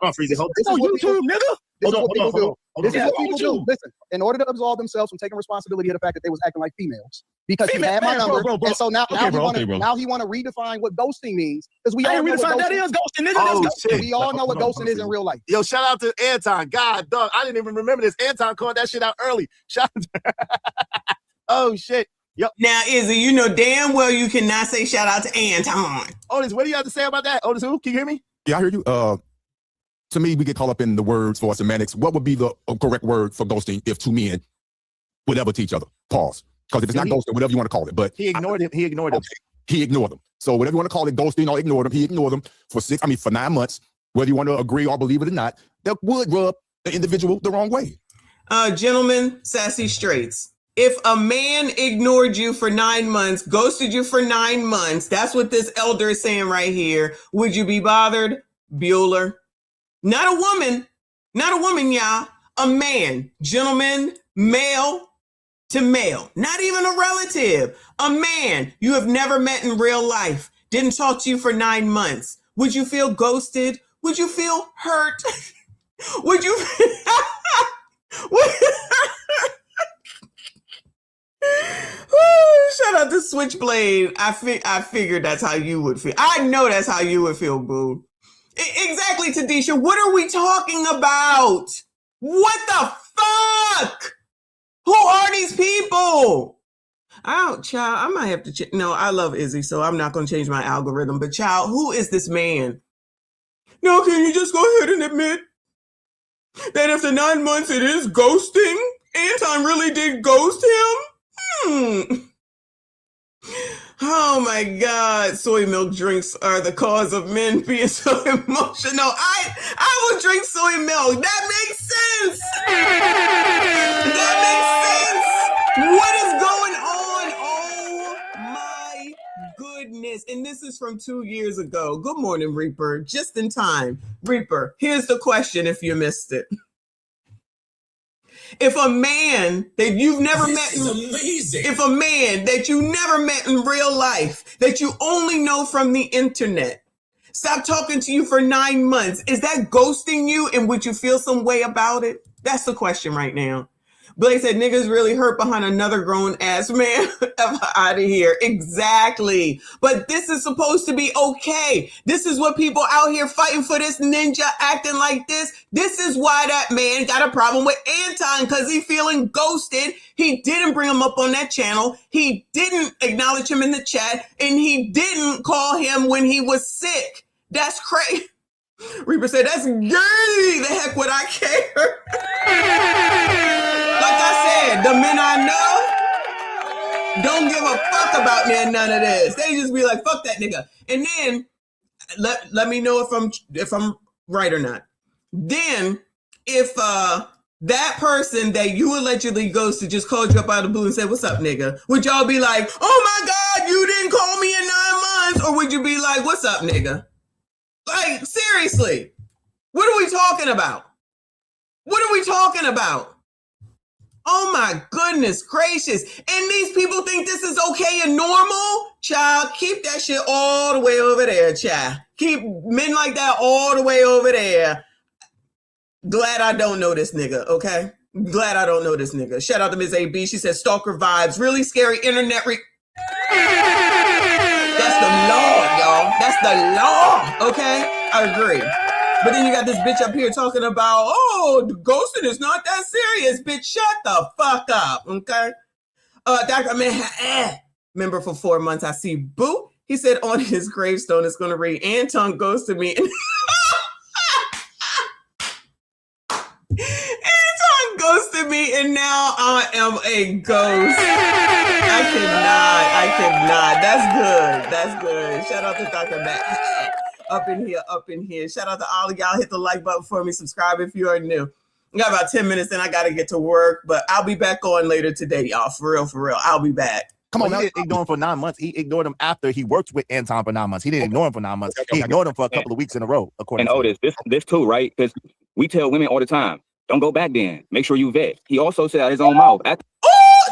on, Freezy, hold on. YouTube, nigga. Hold on. This is what people do. Listen, in order to absolve themselves from taking responsibility of the fact that they was acting like females, because he had my number, and so now he want to redefine what ghosting means, because we all know what that is ghosting, nigga. Oh, shit. We all know what ghosting is in real life. Yo, shout out to Anton. God, dog, I didn't even remember this. Anton called that shit out early. Shout out oh, shit. Yo. Now, Izzy, you know damn well you cannot say shout out to Anton. Otis, what do you have to say about that? Otis, who? Can you hear me? Yeah, I hear you. To me, we get caught up in the words for semantics. What would be the correct word for ghosting if two men would ever to each other? Pause. Because if it's not ghosting, whatever you want to call it. But he ignored him. He ignored him. He ignored them. So whatever you want to call it, ghosting or ignored him, he ignored them for 9 months. Whether you want to agree or believe it or not, that would rub the individual the wrong way. Gentlemen, sassy straights. If a man ignored you for 9 months, ghosted you for 9 months, that's what this elder is saying right here. Would you be bothered? Bueller. Not a woman, y'all. A man, gentleman, male. to male, not even a relative, a man you have never met in real life, didn't talk to you for 9 months. Would you feel ghosted? Would you feel hurt? Would you? Shout out to Switchblade. I figured that's how you would feel. I know that's how you would feel, boo. Exactly, Tadisha. What are we talking about? What the fuck? Who are these people? Child, I might have to no, I love Izzy, so I'm not going to change my algorithm. But child, who is this man? No, can you just go ahead and admit that after 9 months it is ghosting? Anton really did ghost him? Oh my God, soy milk drinks are the cause of men being so emotional. I will drink soy milk. That makes sense. That makes sense. What is going on? Oh my goodness. And this is from 2 years ago. Good morning, Reaper. Just in time. Reaper, here's the question if you missed it. If a man that you've never met, if a man that you never met in real life, that you only know from the internet, stop talking to you for 9 months, is that ghosting you? And would you feel some way about it? That's the question right now. Blake said, niggas really hurt behind another grown ass man. Out of here. Exactly. But this is supposed to be okay. This is what people out here fighting for this ninja acting like this. This is why that man got a problem with Anton, because he feeling ghosted. He didn't bring him up on that channel. He didn't acknowledge him in the chat, and he didn't call him when he was sick. That's crazy. Reaper said, that's dirty. The heck would I care? Like I said, the men I know don't give a fuck about none of this. They just be like, fuck that nigga. And then let me know if I'm right or not. Then if that person that you allegedly ghosted just called you up out of the blue and said, what's up, nigga? Would y'all be like, oh my God, you didn't call me in 9 months? Or would you be like, what's up, nigga? Like, seriously, what are we talking about? What are we talking about? Oh my goodness gracious. And these people think this is okay and normal? Child, keep that shit all the way over there, child. Keep men like that all the way over there. Glad I don't know this nigga, okay? Glad I don't know this nigga. Shout out to Ms. AB. She said, stalker vibes, really scary internet. That's the law, y'all. That's the law, okay? I agree. But then you got this bitch up here talking about, oh, the ghosting is not that serious. Bitch, shut the fuck up, okay? Dr. Man, member for 4 months, I see Boo. He said on his gravestone, it's going to read, Anton ghosted me. Anton ghosted me, and now I am a ghost. I cannot. That's good. Shout out to Dr. Matt. Up in here. Shout out to all of y'all. Hit the like button for me. Subscribe if you are new. I got about 10 minutes, then I got to get to work, but I'll be back on later today, y'all. For real. I'll be back. Come on, he ignored him for 9 months. He ignored him after he worked with Anton for 9 months. He didn't ignore him for 9 months. He ignored him for a couple of weeks in a row, according to Otis. This too, right? Because we tell women all the time, don't go back then. Make sure you vet. He also said out his own mouth.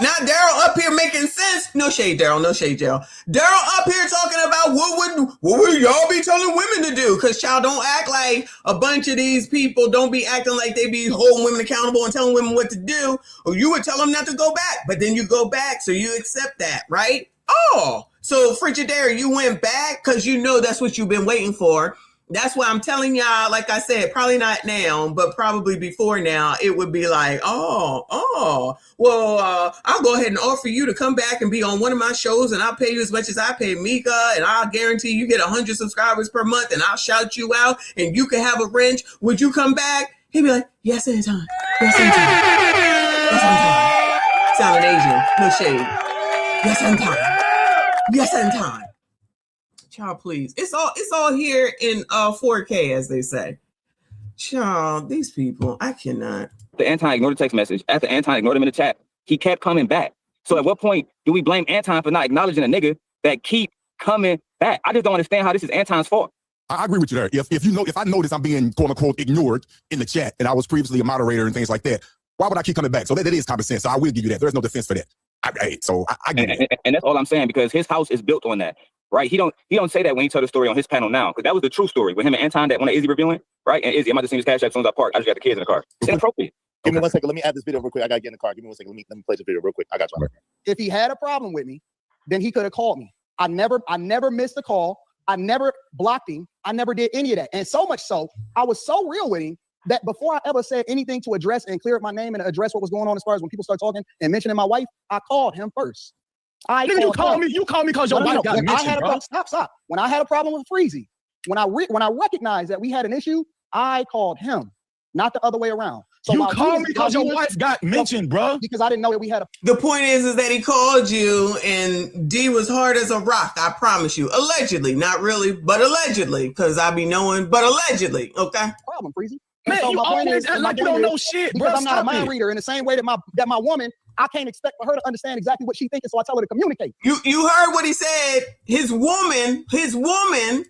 Now Daryl up here making sense. No shade, Daryl. Daryl up here talking about what would y'all be telling women to do? Because y'all don't act like a bunch of these people don't be acting like they be holding women accountable and telling women what to do. Or you would tell them not to go back, but then you go back, so you accept that, right? Oh, so Frigidaire, you went back because you know that's what you've been waiting for. That's why I'm telling y'all, like I said, probably not now, but probably before now, it would be like, well, I'll go ahead and offer you to come back and be on one of my shows, and I'll pay you as much as I pay Mika, and I'll guarantee you get 100 subscribers per month, and I'll shout you out, and you can have a wrench. Would you come back? He'd be like, yes, anytime. Yes, anytime. Sounding Asian. No shade. Yes, anytime. Child, please. It's all here in 4K, as they say. Child, these people, I cannot. The Anton ignored the text message. After Anton ignored him in the chat, he kept coming back. So at what point do we blame Anton for not acknowledging a nigga that keep coming back? I just don't understand how this is Anton's fault. I agree with you there. If I notice I'm being quote unquote ignored in the chat, and I was previously a moderator and things like that, Why would I keep coming back? So that is common sense. So I will give you that. There's no defense for that. I give you that. And that's all I'm saying, because his house is built on that, right? He don't say that when he tell the story on his panel now, because that was the true story with him and Anton, that one of Izzy reviewing, right? And Izzy, I'm about to send his cash app as soon as I park. I just got the kids in the car. It's inappropriate. Give me 1 second. Let me add this video real quick. I gotta get in the car. Give me 1 second. Let me play this video real quick. I got you. If he had a problem with me, then he could have called me. I never missed a call. I never blocked him. I never did any of that. And so much so, I was so real with him that before I ever said anything to address and clear up my name and address what was going on as far as when people start talking and mentioning my wife, I called him first. You called me because your wife got mentioned, bro. Stop. When I had a problem with Freezy, when I recognized that we had an issue, I called him, not the other way around. So you called me because your wife got mentioned, bro. Because I didn't know that we had a. The point is that he called you and D was hard as a rock. I promise you. Allegedly, not really, but allegedly, because I be knowing, but allegedly. Okay. Problem, Freezy. Man, so you always act like you don't know shit, bro. Because I'm not a mind reader in the same way that my woman, I can't expect for her to understand exactly what she's thinking, so I tell her to communicate. You heard what he said. His woman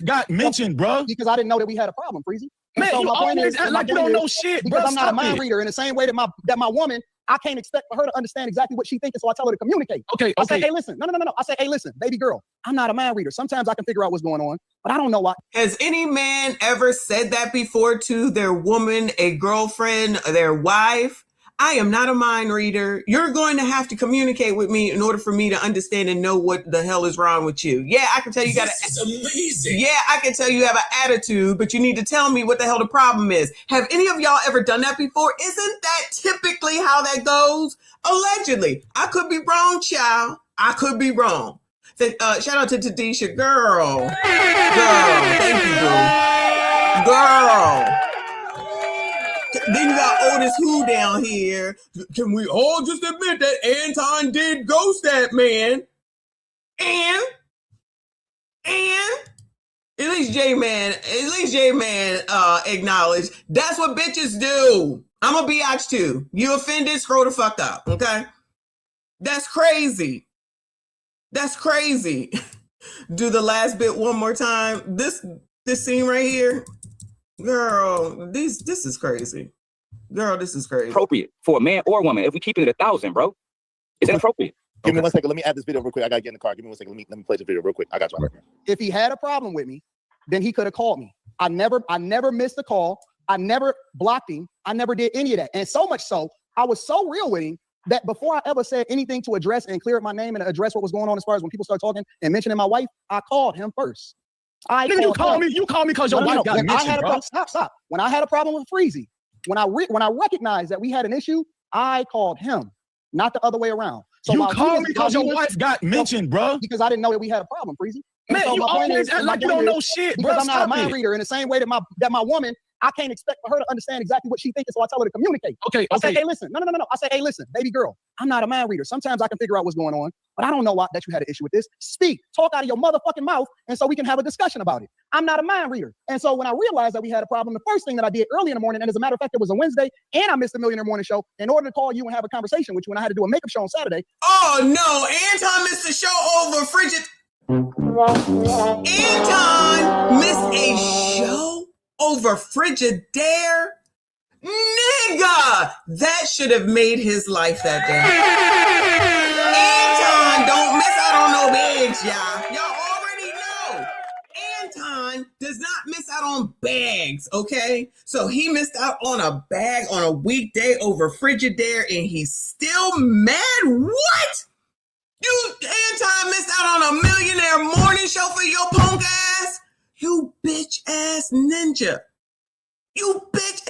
got mentioned, bro. Because I didn't know that we had a problem, Freezy. Man, so you always act like you don't know shit, bro. Because I'm not a mind reader in the same way that my woman, I can't expect for her to understand exactly what she's thinking, so I tell her to communicate. Okay. I say, hey, listen. No. I say, hey, listen, baby girl, I'm not a mind reader. Sometimes I can figure out what's going on, but I don't know why. Has any man ever said that before to their woman, a girlfriend, their wife? I am not a mind reader. You're going to have to communicate with me in order for me to understand and know what the hell is wrong with you. Yeah, I can tell you This is amazing. Yeah, I can tell you have an attitude, but you need to tell me what the hell the problem is. Have any of y'all ever done that before? Isn't that typically how that goes? Allegedly. I could be wrong, child. I could be wrong. Shout out to Tadisha. Girl. Thank you, boo. Girl. Then you got Otis Who down here. Can we all just admit that Anton did ghost that man? And at least J-Man acknowledged that's what bitches do. I'm a biatch too. You offended, scroll the fuck up, okay? That's crazy. Do the last bit one more time. This scene right here. Girl, this is crazy. Girl, this is crazy. Appropriate for a man or a woman. If we keep it at 1,000, bro, it's inappropriate. Give me 1 second. Let me add this video real quick. I gotta get in the car. Give me 1 second. Let me play this video real quick. I got you. If he had a problem with me, then he could have called me. I never missed a call. I never blocked him. I never did any of that. And so much so, I was so real with him that before I ever said anything to address and clear up my name and address what was going on as far as when people start talking and mentioning my wife, I called him first. You called me because your wife got mentioned, bro. Stop. When I had a problem with Freezy, when I recognized that we had an issue, I called him, not the other way around. So you called me because your wife got mentioned, bro. Because I didn't know that we had a problem, Freezy. Man, you always act like you don't know shit, bro. Because I'm not a mind reader in the same way that my woman, I can't expect for her to understand exactly what she's thinking, so I tell her to communicate. Okay. I say, hey, listen. No. I say, hey, listen, baby girl, I'm not a mind reader. Sometimes I can figure out what's going on, but I don't know that you had an issue with this. Speak, talk out of your motherfucking mouth, and so we can have a discussion about it. I'm not a mind reader. And so when I realized that we had a problem, the first thing that I did early in the morning, and as a matter of fact, it was a Wednesday, and I missed the Millionaire Morning Show in order to call you and have a conversation with you when I had to do a makeup show on Saturday. Oh, no. Anton missed the show over frigid. Anton missed a show over Frigidaire? Nigga! That should have made his life that day. Anton don't miss out on no bags, y'all. Y'all already know. Anton does not miss out on bags, okay? So he missed out on a bag on a weekday over Frigidaire and he's still mad? What? You, Anton, missed out on a Millionaire Morning Show for your punk ass? You bitch ass ninja. You bitch.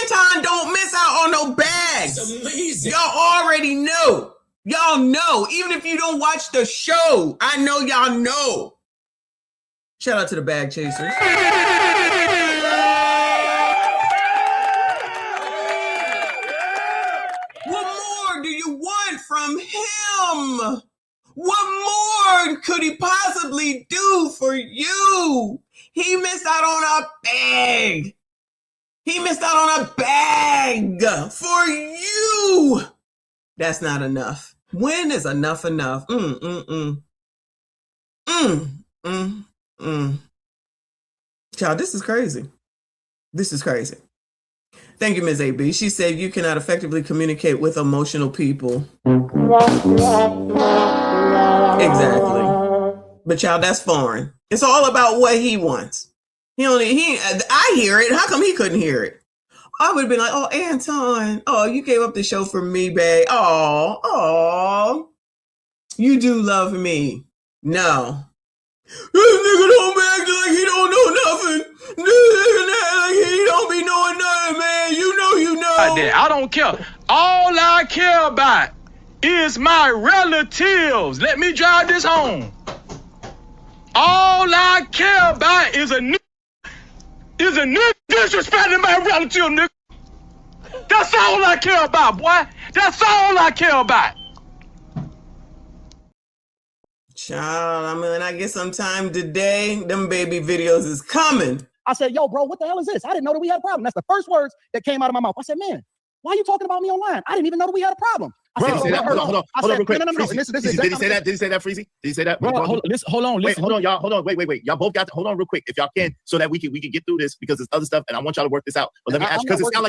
Anton don't miss out on no bags. It's amazing. Y'all already know. Y'all know. Even if you don't watch the show, I know y'all know. Shout out to the bag chasers. What more do you want from him? What more could he possibly do for you? He missed out on a bag. He missed out on a bag for you. That's not enough. When is enough enough? Child, this is crazy. This is crazy. Thank you, Ms. AB. She said you cannot effectively communicate with emotional people. Exactly. But y'all, that's foreign. It's all about what he wants. I hear it. How come he couldn't hear it? I would have been like, oh, Anton, oh, you gave up the show for me, babe. Oh, you do love me. No. This nigga don't act like he don't know nothing. This nigga act like he don't be knowing nothing, man. You know. I don't care. All I care about is my relatives. Let me drive this home. All I care about is a nigga disrespecting my relative, nigga. That's all I care about, boy. That's all I care about. Child, I mean, I guess sometime today, them baby videos is coming. I said, yo, bro, what the hell is this? I didn't know that we had a problem. That's the first words that came out of my mouth. I said, man, why are you talking about me online? I didn't even know that we had a problem. Hold on, real quick. No. Did he say that? Did he say that, Freezy? Did he say that? Bro, hold on. Wait, hold on, y'all. Hold on. Wait. Y'all both got to hold on real quick, if y'all can, so that we can get through this, because there's other stuff, and I want y'all to work this out. But let me ask you, because it sounds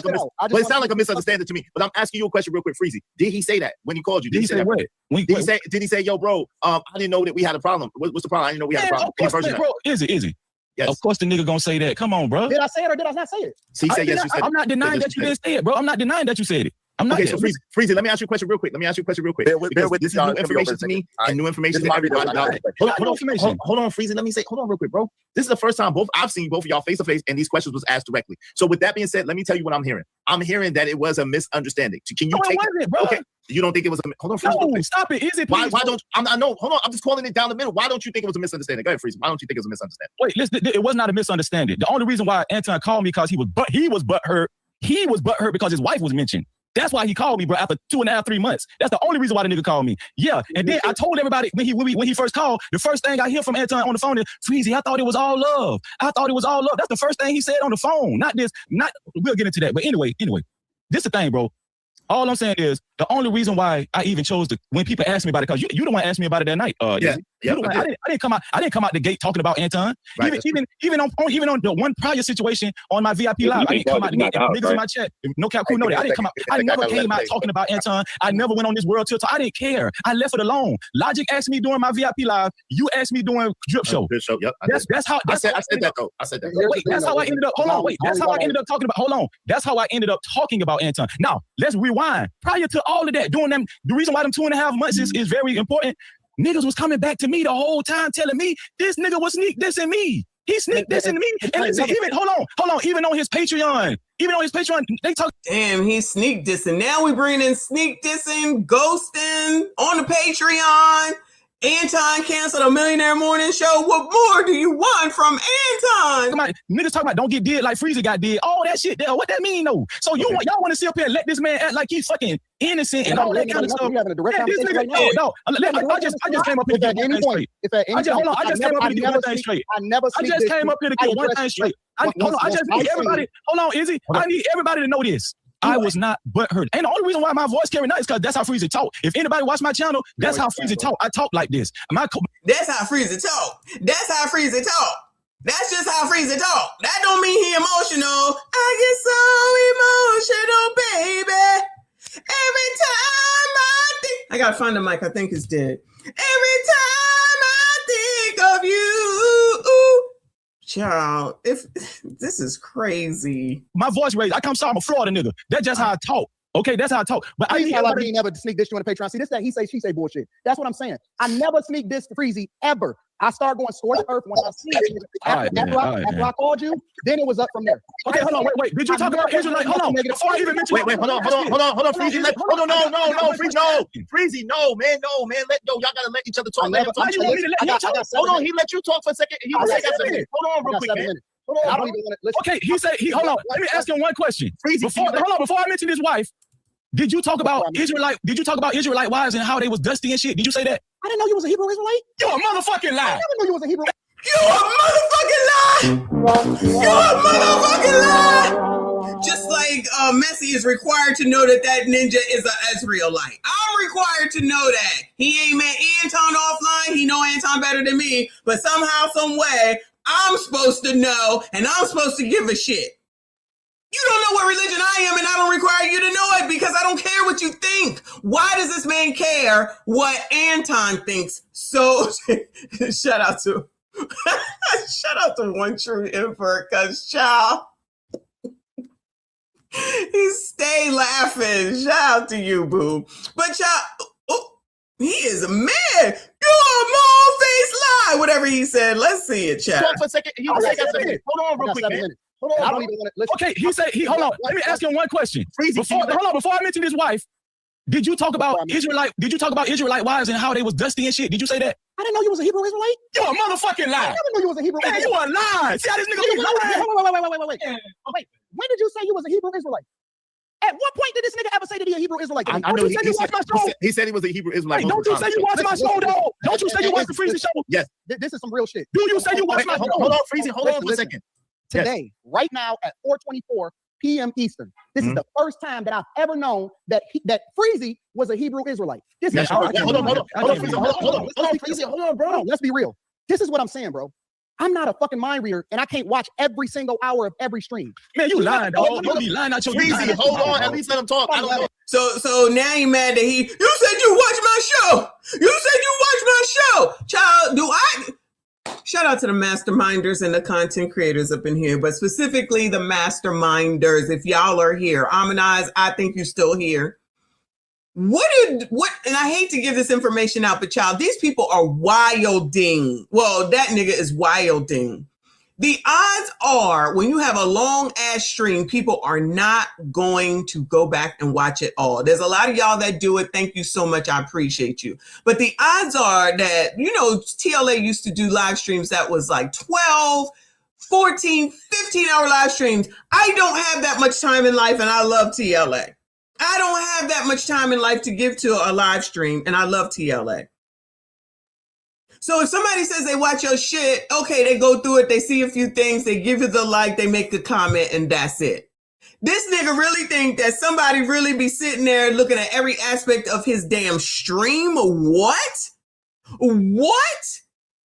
like a misunderstanding to me. But I'm asking you a question real quick, Freezy. Did he say that when he called you? Did he say that? What? Did he say, yo, bro, I didn't know that we had a problem? What's the problem? I didn't know we had a problem. Of course, bro. Easy. Yes. Of course the nigga gonna say that. Come on, bro. Did I say it or did I not say it? So he said yes, you said it. I'm not denying that you didn't say it, bro. I'm not denying that you said it. Okay, so Freezy, let me ask you a question real quick. Bear with this is new information to me and new information to everybody. Hold on, Freezy. Hold on real quick, bro. This is the first time I've seen both of y'all face to face, and these questions was asked directly. So with that being said, let me tell you what I'm hearing. I'm hearing that it was a misunderstanding. Can you take it, bro? Okay, you don't think it was a hold on, Freezy. No, stop it. Is it? Why don't I know? Hold on, I'm just calling it down the middle. Why don't you think it was a misunderstanding? Go ahead, Freezy. Why don't you think it was a misunderstanding? Wait, listen, it was not a misunderstanding. The only reason why Anton called me because he was butthurt. He was butthurt because his wife was mentioned. That's why he called me, bro, after 2.5, 3 months. That's the only reason why the nigga called me. Yeah. And then I told everybody when he first called, the first thing I hear from Anton on the phone is, Freezy, I thought it was all love. That's the first thing he said on the phone. We'll get into that. But anyway, this is the thing, bro. All I'm saying is the only reason why I even chose when people ask me about it, because you the one asked me about it that night. I didn't come out the gate talking about Anton. Right, even on the one prior situation on my VIP live, I didn't come out the gate. Niggas in my chat, no cap, cool, know that. I didn't come out. I never came out talking about Anton. I never went on this world tour. I didn't care. I left it alone. Logic asked me during my VIP live. You asked me during Drip Show. Yep. That's how I said that though. Wait, that's how I ended up. Hold on. Wait, that's how I ended up talking about. Hold on. That's how I ended up talking about Anton. Now let's rewind. Prior to all of that, doing them, the reason why them 2.5 months is very important. Niggas was coming back to me the whole time telling me this nigga was sneak dissing me. He sneak dissing me. And listen, hold on, even on his Patreon, they talk. Damn, he's sneak dissing. Now we bring in sneak dissing, ghosting on the Patreon. Anton canceled a Millionaire Morning Show. What more do you want from Anton? Niggas talking about don't get dead like Freezy got dead. All that shit there. What that mean though? So y'all want to sit up here and let this man act like he's fucking innocent and all that kind of stuff. I just came up here to get one thing straight. I just came up here to get one thing straight. I just need everybody. Hold on, Izzy. I need everybody to know this. I was not butthurt. And the only reason why my voice carried out is because that's how Freezy talk. If anybody watch my channel, that's how Freezy talk. I talk like this. That's how Freezy talk. That's how Freezy talk. That's just how Freezy talk. That don't mean he emotional. I get so emotional, baby. Every time I think... I gotta find the mic. I think it's dead. Every time I think of you... Child, if this is crazy. My voice raised. I'm a Florida nigga. That's just how I talk. Okay, that's how I talk. But I never sneak this you on the Patreon. See, this that he say, she say bullshit. That's what I'm saying. I never sneak this to Freezy ever. I start going scorched earth when I see it. After I called you, then it was up from there. Okay, hold on, wait. Did you talk about Israelite? Hold on. Before I even mention hold on, Freezy. Freezy, no, man. Y'all gotta let each other talk. Hold on, he let you talk for a second. Hold on, real quick, man. I don't even want to listen. Okay, he said hold on. Let me ask him one question. Before I mention his wife, did you talk about Israelite? Did you talk about Israelite wives and how they was dusty and shit? Did you say that? I didn't know you was a Hebrew Israelite. You a motherfucking lie. I never knew you was a Hebrew. You a motherfucking lie. Just like Messi is required to know that ninja is an Israelite. I'm required to know that. He ain't met Anton offline. He know Anton better than me. But somehow, some way, I'm supposed to know, and I'm supposed to give a shit. You don't know what religion I am, and I don't require you to know it because I don't care what you think. Why does this man care what Anton thinks? So shout out to One True Emperor, cause child, he stay laughing. Shout out to you, boo. But child, he is a man. You're a mole face lie. Whatever he said. Let's see it, child. Hold on for a second. Hold on real quick, man. Hold on, I don't even want to listen. Okay, hold on. Let me ask him one question. Before I mention his wife, did you talk about Israelite wives and how they was dusty and shit? Did you say that? I didn't know you was a Hebrew Israelite. You a motherfucking lie. I never knew you was a Hebrew Man, Israelite. you a lie. See how this nigga be lying? Wait. Oh, wait. When did you say you was a Hebrew Israelite? At what point did this nigga ever say that he a Hebrew Israelite? I know he said he was a Hebrew Israelite. Hey, don't you say you watch my show, though? Don't you say you watch the Freezy show? Yes. This is some real shit. Do you say you watch my show? Hold on, Freezy. Hold on for a second. Today, right now at 4:24 p.m. Eastern, this is the first time that I've ever known that Freezy was a Hebrew Israelite. This is Hold on, Freezy. Hold on, bro. Let's be real. This is what I'm saying, bro. I'm not a fucking mind reader, and I can't watch every single hour of every stream. Man, you lying, dog. You be lying out your Freezy, hold on. At least let him talk. I don't know. So now you mad that you said you watch my show. You said you watch my show. Child, do I? Shout out to the masterminders and the content creators up in here, but specifically the masterminders. If y'all are here, Amanize, I think you're still here. What? And I hate to give this information out, but child, these people are wilding. Well, that nigga is wilding. The odds are when you have a long ass stream, people are not going to go back and watch it all. There's a lot of y'all that do it. Thank you so much. I appreciate you. But the odds are that, TLA used to do live streams that was like 12, 14, 15-hour live streams. I don't have that much time in life, and I love TLA. I don't have that much time in life to give to a live stream, and I love TLA. So if somebody says they watch your shit, okay, they go through it, they see a few things, they give you the like, they make the comment, and that's it. This nigga really think that somebody really be sitting there looking at every aspect of his damn stream? What?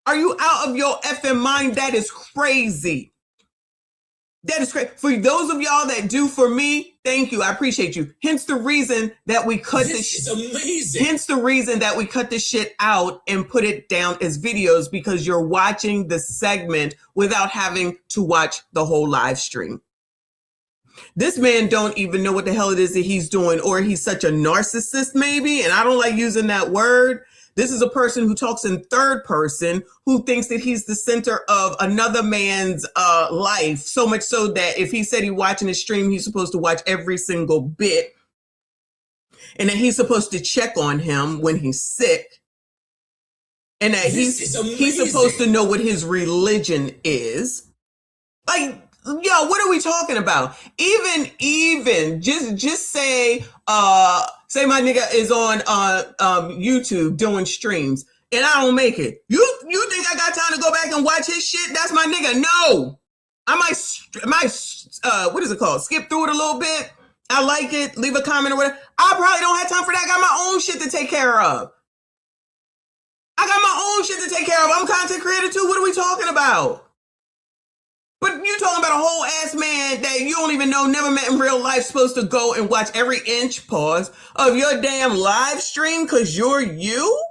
Are you out of your effing mind? That is crazy. That is crazy. For those of y'all that do for me, thank you. I appreciate you. Hence the reason that we cut this is amazing. Hence the reason that we cut this shit out and put it down as videos, because you're watching the segment without having to watch the whole live stream. This man don't even know what the hell it is that he's doing, or he's such a narcissist maybe, and I don't like using that word. This is a person who talks in third person, who thinks that he's the center of another man's life, so much so that if he said he's watching his stream, he's supposed to watch every single bit, and that he's supposed to check on him when he's sick, and that he's supposed to know what his religion is. Like, yo, what are we talking about? Even just say my nigga is on YouTube doing streams and I don't make it. You think I got time to go back and watch his shit? That's my nigga. No, I might what is it called? Skip through it a little bit. I like it. Leave a comment or whatever. I probably don't have time for that. I got my own shit to take care of. I'm a content creator too. What are we talking about? But you talking about a whole ass man that you don't even know, never met in real life, supposed to go and watch every inch, pause, of your damn live stream because you're you?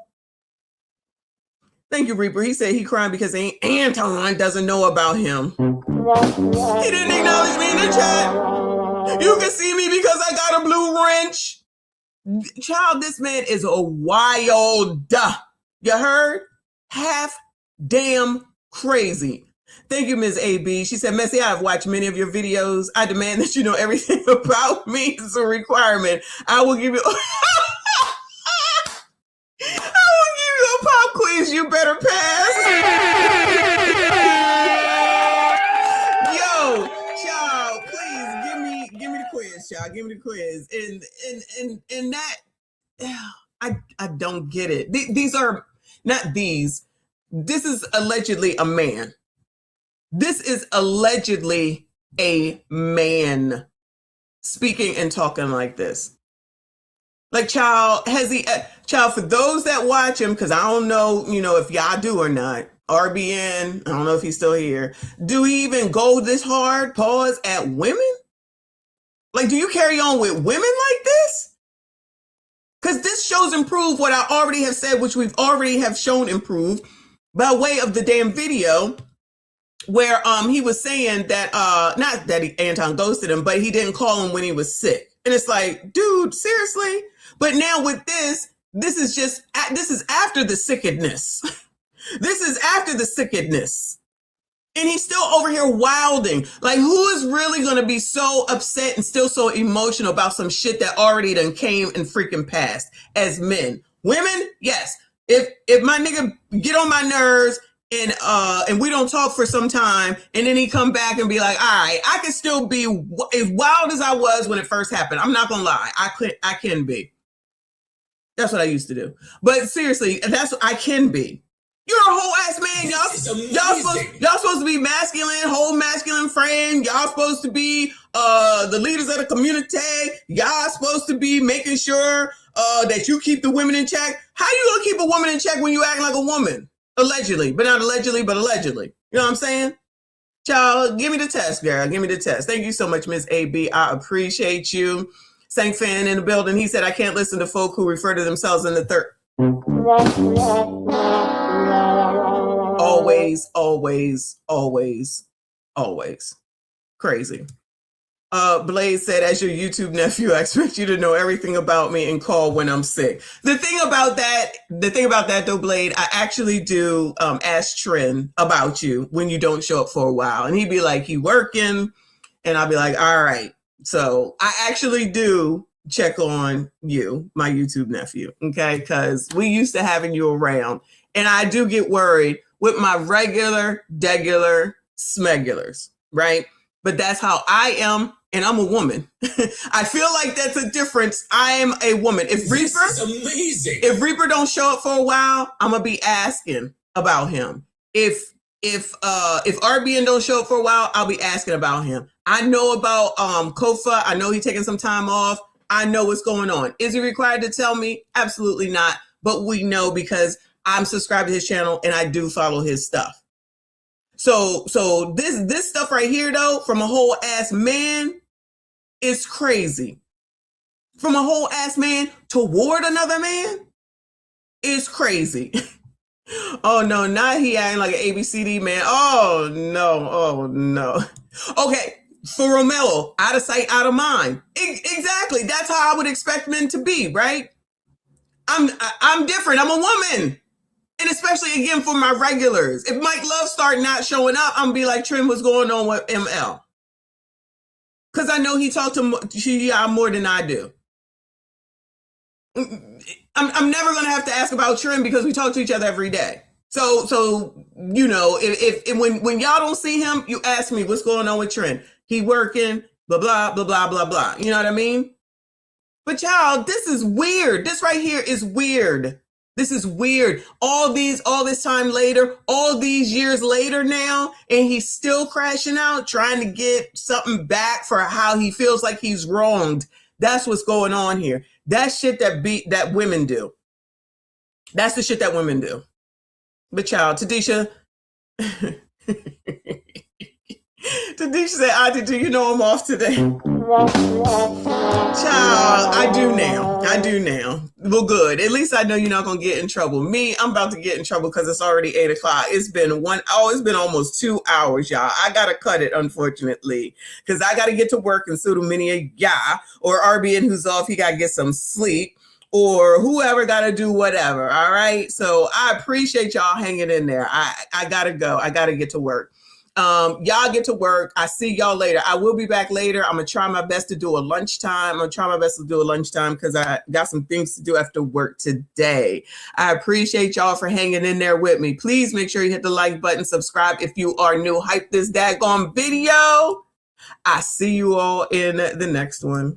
Thank you, Reaper. He said he crying because Anton doesn't know about him. He didn't acknowledge me in the chat. You can see me because I got a blue wrench. Child, this man is a wild. You heard? Half damn crazy. Thank you, Ms. AB. She said, Messi, I've watched many of your videos. I demand that you know everything about me. It's a requirement. I will give you a pop quiz. You better pass. Yo, child, please give me the quiz, child. Give me the quiz. And that I don't get it. These are not these. This is allegedly a man. This is allegedly a man speaking and talking like this. Like, child, for those that watch him, because I don't know, if y'all do or not, RBN, I don't know if he's still here. Do he even go this hard, pause, at women? Like, do you carry on with women like this? Because this shows and prove what I already have said, which we've already have shown and proved by way of the damn video where he was saying that not that Anton ghosted him, but he didn't call him when he was sick. And it's like, dude, seriously? But now with this is after the sickedness. This is after the sickedness. And he's still over here wilding. Like, who is really going to be so upset and still so emotional about some shit that already done came and freaking passed as men? Women, yes. If my nigga get on my nerves and we don't talk for some time and then he come back and be like, all right, I can still be as wild as I was when it first happened. I'm not going to lie. I can be. That's what I used to do. But seriously, that's what I can be. You're a whole ass man. Y'all supposed to be masculine, whole masculine frame. Y'all supposed to be the leaders of the community. Y'all supposed to be making sure that you keep the women in check. How you gonna keep a woman in check when you acting like a woman? Allegedly, but not allegedly, but allegedly. You know what I'm saying? Child, give me the test, girl. Give me the test. Thank you so much, Miss AB. I appreciate you. Sank fan in the building. He said, I can't listen to folk who refer to themselves in the third. Always, always, always, always. Crazy. Blaze said, as your YouTube nephew, I expect you to know everything about me and call when I'm sick. The thing about that though, Blade, I actually do ask Trent about you when you don't show up for a while. And he'd be like, he working. And I'll be like, all right. So I actually do check on you, my YouTube nephew, okay? Because we used to having you around. And I do get worried with my regular, smegulars, right? But that's how I am, and I'm a woman. I feel like that's a difference. I am a woman. If Reaper don't show up for a while, I'm gonna be asking about him. If RBN don't show up for a while, I'll be asking about him. I know about Kofa. I know he's taking some time off. I know what's going on. Is he required to tell me? Absolutely not. But we know because I'm subscribed to his channel and I do follow his stuff. So this stuff right here though, from a whole ass man, is crazy. From a whole ass man toward another man is crazy. Oh no, not he acting like an ABCD man. Oh no. Okay, for Romello, out of sight, out of mind. Exactly. That's how I would expect men to be, right? I'm different. I'm a woman. And especially again for my regulars. If Mike Love start not showing up, I'm gonna be like, Trim, what's going on with ML? Because I know he talked to y'all more than I do. I'm never gonna have to ask about Trim because we talk to each other every day. So you know, if when y'all don't see him, you ask me what's going on with Trent. He working, blah blah blah blah blah blah. You know what I mean? But y'all, this is weird. This right here is weird. This is weird. All this time later, all these years later now, and he's still crashing out, trying to get something back for how he feels like he's wronged. That's what's going on here. That shit that women do. That's the shit that women do. But child, Tadisha said, Auntie, do you know I'm off today? Child, I do now. Well, good. At least I know you're not going to get in trouble. Me, I'm about to get in trouble because it's already 8 o'clock. It's been almost 2 hours, y'all. I got to cut it, unfortunately, because I got to get to work and so do many of y'all, or RBN who's off, he got to get some sleep, or whoever got to do whatever. All right. So I appreciate y'all hanging in there. I got to go. I got to get to work. Y'all get to work. I see y'all later. I will be back later. I'm gonna try my best to do a lunchtime. Because I got some things to do after work today. I appreciate y'all for hanging in there with me. Please make sure you hit the like button, subscribe if you are new. Hype this daggone video. I see you all in the next one.